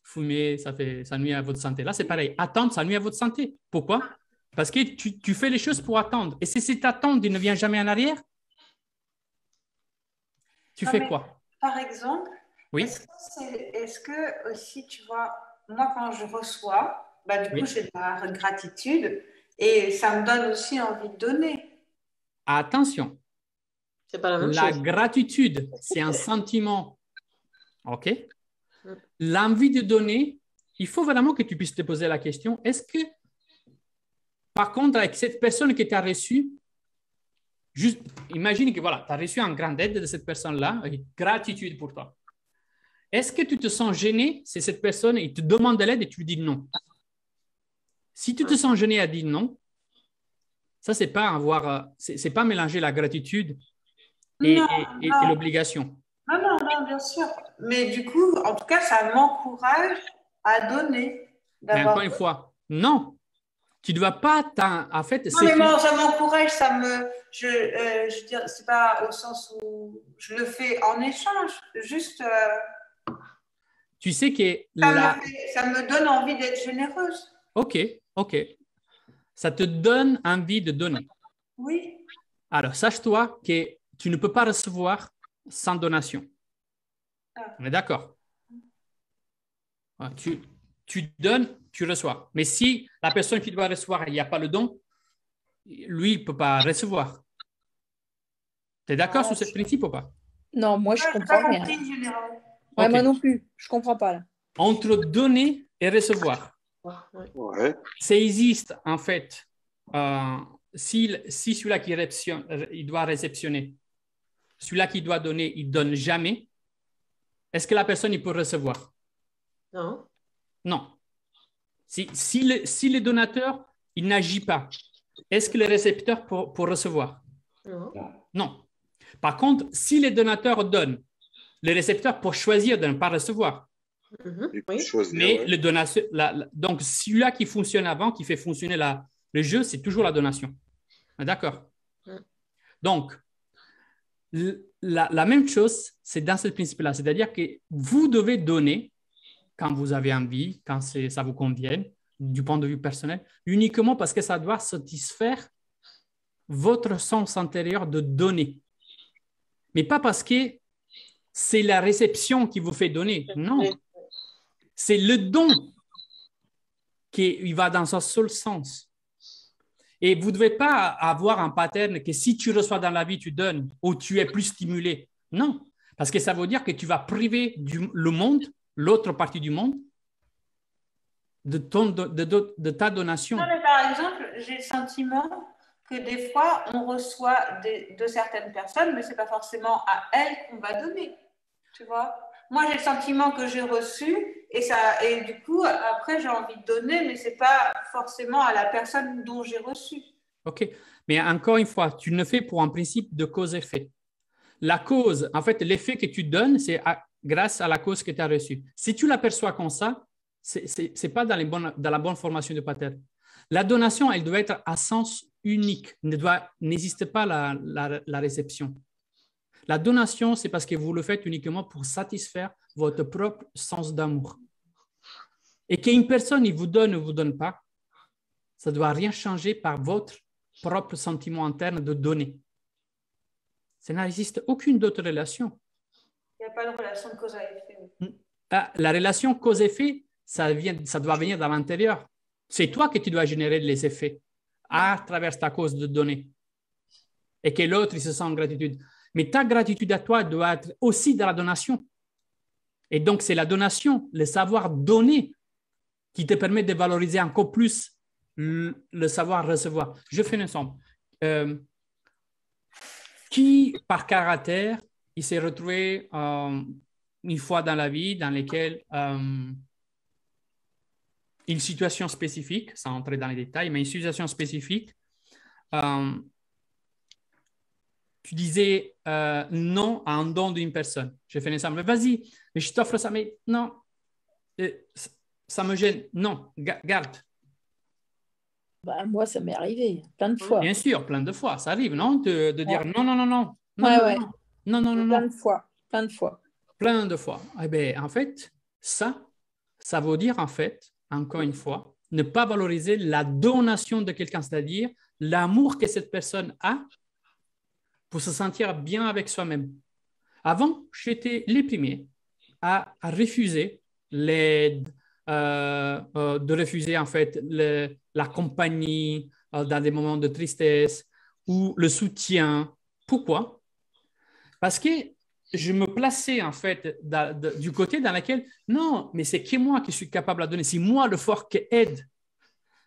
fumer, ça nuit à votre santé. Là, c'est pareil. Attendre, ça nuit à votre santé. Pourquoi? Parce que tu fais les choses pour attendre. Et si cette attente ne vient jamais en arrière, tu fais quoi? Par exemple, oui. Est-ce que aussi, tu vois, moi, quand je reçois, bah, du coup, j'ai de la gratitude et ça me donne aussi envie de donner. Attention. C'est pas la même la chose. Gratitude, c'est un sentiment. OK? L'envie de donner, il faut vraiment que tu puisses te poser la question, est-ce que, par contre, avec cette personne que tu as reçue, juste imagine que voilà, tu as reçu une grande aide de cette personne-là, avec gratitude pour toi. Est-ce que tu te sens gêné si cette personne il te demande de l'aide et tu lui dis non? Si tu te sens gêné à dire non, ça, c'est pas c'est pas mélanger la gratitude et l'obligation. Non, bien sûr. Mais du coup, en tout cas, ça m'encourage à donner. Mais encore une fois, non. Tu ne dois pas en fait. Non, mais ça m'encourage, je veux dire, c'est pas au sens où je le fais en échange, juste. Tu sais que ça me donne envie d'être généreuse. OK. Ça te donne envie de donner. Oui. Alors, sache-toi que tu ne peux pas recevoir sans donation. On est d'accord? Tu donnes, tu reçois. Mais si la personne qui doit recevoir, il n'y a pas le don, lui, il ne peut pas recevoir. Tu es d'accord sur ce principe ou pas? Non, moi, je ne comprends rien. Ouais, moi non plus. Je ne comprends pas. Là. Entre donner et recevoir, ça existe en fait. Si celui-là qui il doit réceptionner, celui-là qui doit donner, il ne donne jamais, est-ce que la personne il peut recevoir? Non. Non. Si le donateur, il n'agit pas, est-ce que le récepteur peut recevoir? Non. Par contre, si le donateur donne, le récepteur peut choisir de ne pas recevoir. Mais le donateur, donc celui-là qui fonctionne avant, qui fait fonctionner le jeu, c'est toujours la donation. D'accord? Donc, la même chose, c'est dans ce principe-là. C'est-à-dire que vous devez donner quand vous avez envie, quand ça vous convient, du point de vue personnel, uniquement parce que ça doit satisfaire votre sens intérieur de donner. Mais pas parce que c'est la réception qui vous fait donner. Non. C'est le don qui va dans son seul sens. Et vous ne devez pas avoir un pattern que si tu reçois dans la vie, tu donnes ou tu es plus stimulé. Non. Parce que ça veut dire que tu vas priver le monde, l'autre partie du monde, de ta donation. Non, mais par exemple, j'ai le sentiment que des fois, on reçoit de certaines personnes, mais ce n'est pas forcément à elles qu'on va donner. Tu vois? Moi, j'ai le sentiment que j'ai reçu et du coup, après, j'ai envie de donner, mais ce n'est pas forcément à la personne dont j'ai reçu. OK. Mais encore une fois, tu ne fais pour un principe de cause-effet. La cause, en fait, l'effet que tu donnes, c'est grâce à la cause que tu as reçue. Si tu l'aperçois comme ça, ce n'est pas dans la bonne formation de pattern. La donation, elle doit être à sens unique. N'existe pas la réception. La donation, c'est parce que vous le faites uniquement pour satisfaire votre propre sens d'amour. Et qu'une personne, il vous donne ou vous donne pas, ça ne doit rien changer par votre propre sentiment interne de donner. Ça n'existe aucune autre relation. Il n'y a pas de relation de cause à effet. La relation cause-effet, ça doit venir de l'intérieur. C'est toi que tu dois générer les effets à travers ta cause de donner. Et que l'autre, il se sent en gratitude. Mais ta gratitude à toi doit être aussi dans la donation. Et donc, c'est la donation, le savoir donner, qui te permet de valoriser encore plus le savoir recevoir. Je fais un exemple. Qui, par caractère, il s'est retrouvé une fois dans la vie dans laquelle une situation spécifique, sans entrer dans les détails, mais une situation spécifique, tu disais non à un don d'une personne. Je fais un exemple. Vas-y, mais je t'offre ça, mais non, ça me gêne. Non, garde. Bah, moi, ça m'est arrivé plein de fois. Bien sûr, plein de fois. Ça arrive, non? De dire non, non, non, non. Ouais. Non. Plein de fois. Plein de fois. Eh bien, en fait, ça veut dire, en fait, encore une fois, ne pas valoriser la donation de quelqu'un, c'est-à-dire l'amour que cette personne a pour se sentir bien avec soi-même. Avant, j'étais les premiers à refuser l'aide, de refuser en fait la compagnie dans des moments de tristesse ou le soutien. Pourquoi? Parce que je me plaçais en fait du côté dans lequel, non, mais c'est que moi qui suis capable de donner, c'est moi le fort qui aide,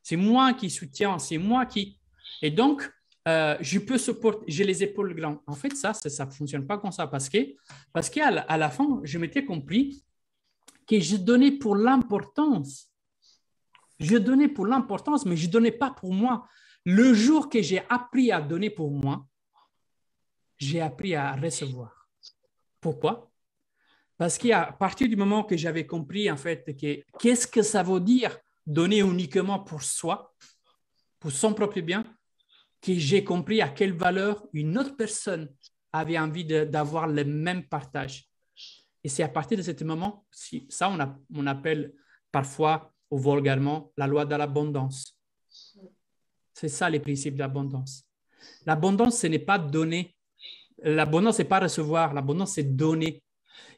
c'est moi qui soutiens, c'est moi qui… Et donc, je peux supporter, j'ai les épaules grandes. En fait, ça ne fonctionne pas comme ça parce qu'à la fin, je m'étais compris que je donnais pour l'importance. Je donnais pour l'importance, mais je ne donnais pas pour moi. Le jour que j'ai appris à donner pour moi, j'ai appris à recevoir. Pourquoi? Parce qu'à partir du moment que j'avais compris, en fait, qu'est-ce que ça veut dire donner uniquement pour soi, pour son propre bien, que j'ai compris à quelle valeur une autre personne avait envie d'avoir le même partage. Et c'est à partir de ce moment, ça on appelle parfois ou vulgairement la loi de l'abondance. C'est ça les principes de l'abondance. L'abondance, ce n'est pas donner. L'abondance, ce n'est pas recevoir. L'abondance, c'est donner.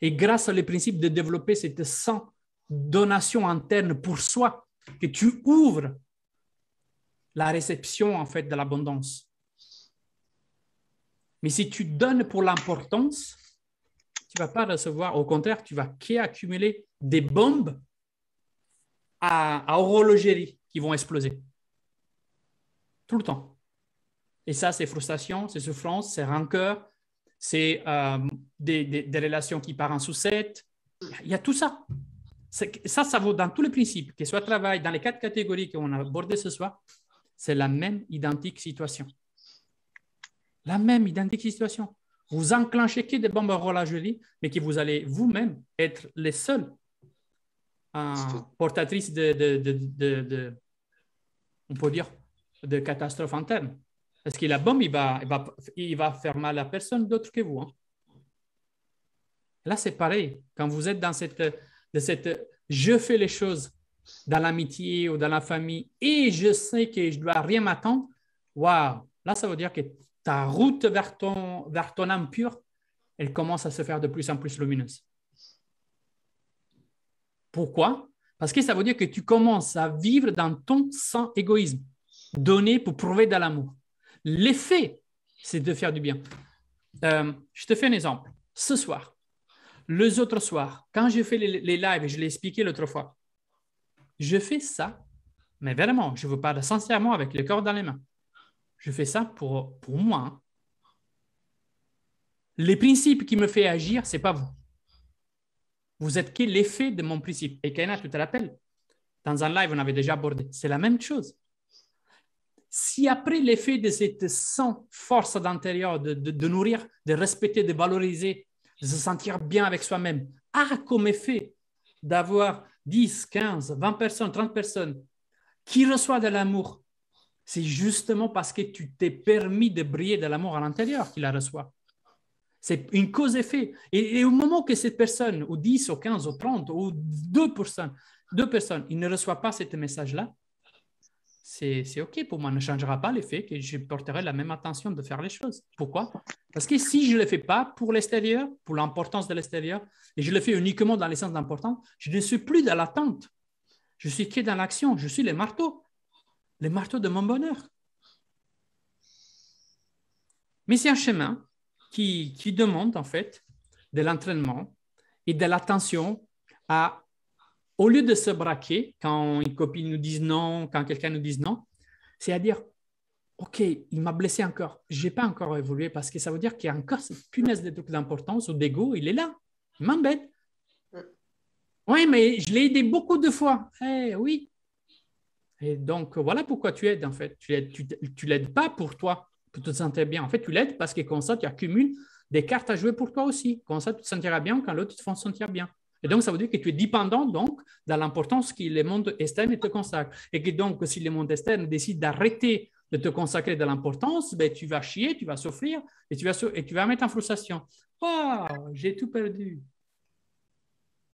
Et grâce au principe de développer cette donation interne pour soi, que tu ouvres la réception en fait de l'abondance. Mais si tu donnes pour l'importance, tu ne vas pas recevoir. Au contraire, tu vas accumuler des bombes à horlogerie qui vont exploser. Tout le temps. Et ça, c'est frustration, c'est souffrance, c'est rancœur, c'est des relations qui partent en sucette. Il y a tout ça. Ça vaut dans tous les principes, que ce soit travail, dans les 4 catégories qu'on a abordées ce soir, c'est la même identique situation. La même identique situation. Vous enclenchez que des bombes à horlogerie, mais que vous allez vous-même être les seuls portatrices on peut dire, de catastrophes internes. Parce que la bombe, il va faire mal à personne d'autre que vous. Hein. Là, c'est pareil. Quand vous êtes dans je fais les choses dans l'amitié ou dans la famille et je sais que je ne dois rien m'attendre, waouh, là, ça veut dire que ta route vers ton âme pure, elle commence à se faire de plus en plus lumineuse. Pourquoi? Parce que ça veut dire que tu commences à vivre dans ton sans égoïsme, donner pour prouver de l'amour. L'effet, c'est de faire du bien. Je te fais un exemple. Ce soir, les autres soirs, quand je fais les lives, je l'ai expliqué l'autre fois, je fais ça, mais vraiment, je vous parle sincèrement avec le cœur dans les mains. Je fais ça pour moi. Les principes qui me font agir, ce n'est pas vous. Vous êtes que l'effet de mon principe. Et Kaina, tu te rappelles, dans un live, on avait déjà abordé. C'est la même chose. Si après l'effet de cette sans force d'intérieur, de nourrir, de respecter, de valoriser, de se sentir bien avec soi-même, a comme effet d'avoir 10, 15, 20 personnes, 30 personnes qui reçoivent de l'amour, c'est justement parce que tu t'es permis de briller de l'amour à l'intérieur qu'ils la reçoivent. C'est une cause-effet. Et au moment que cette personne, ou 10, ou 15, ou 30, ou 2 personnes, ils ne reçoivent pas ce message-là, c'est OK pour moi. Ne changera pas l'effet que je porterai la même attention de faire les choses. Pourquoi? Parce que si je ne le fais pas pour l'extérieur, pour l'importance de l'extérieur, et je le fais uniquement dans l'essence d'importance, je ne suis plus dans l'attente. Je suis que dans l'action. Je suis le marteau de mon bonheur. Mais c'est un chemin qui demande en fait de l'entraînement et de l'attention à, au lieu de se braquer quand une copine nous dise non, quand quelqu'un nous dise non, c'est à dire OK, il m'a blessé encore, je n'ai pas encore évolué parce que ça veut dire qu'il y a encore cette punaise de trucs d'importance ou d'ego, il est là, il m'embête. Oui, mais je l'ai aidé beaucoup de fois. Oui. Et donc, voilà pourquoi tu aides en fait. Tu ne l'aides pas pour toi, pour te sentir bien. En fait, tu l'aides parce que comme ça, tu accumules des cartes à jouer pour toi aussi. Comme ça, tu te sentiras bien quand l'autre te fait sentir bien. Et donc, ça veut dire que tu es dépendant donc dans l'importance que le monde externe te consacre. Et que donc, si le monde externe décide d'arrêter de te consacrer de l'importance, ben, tu vas chier, tu vas souffrir et tu vas mettre en frustration. Oh, j'ai tout perdu.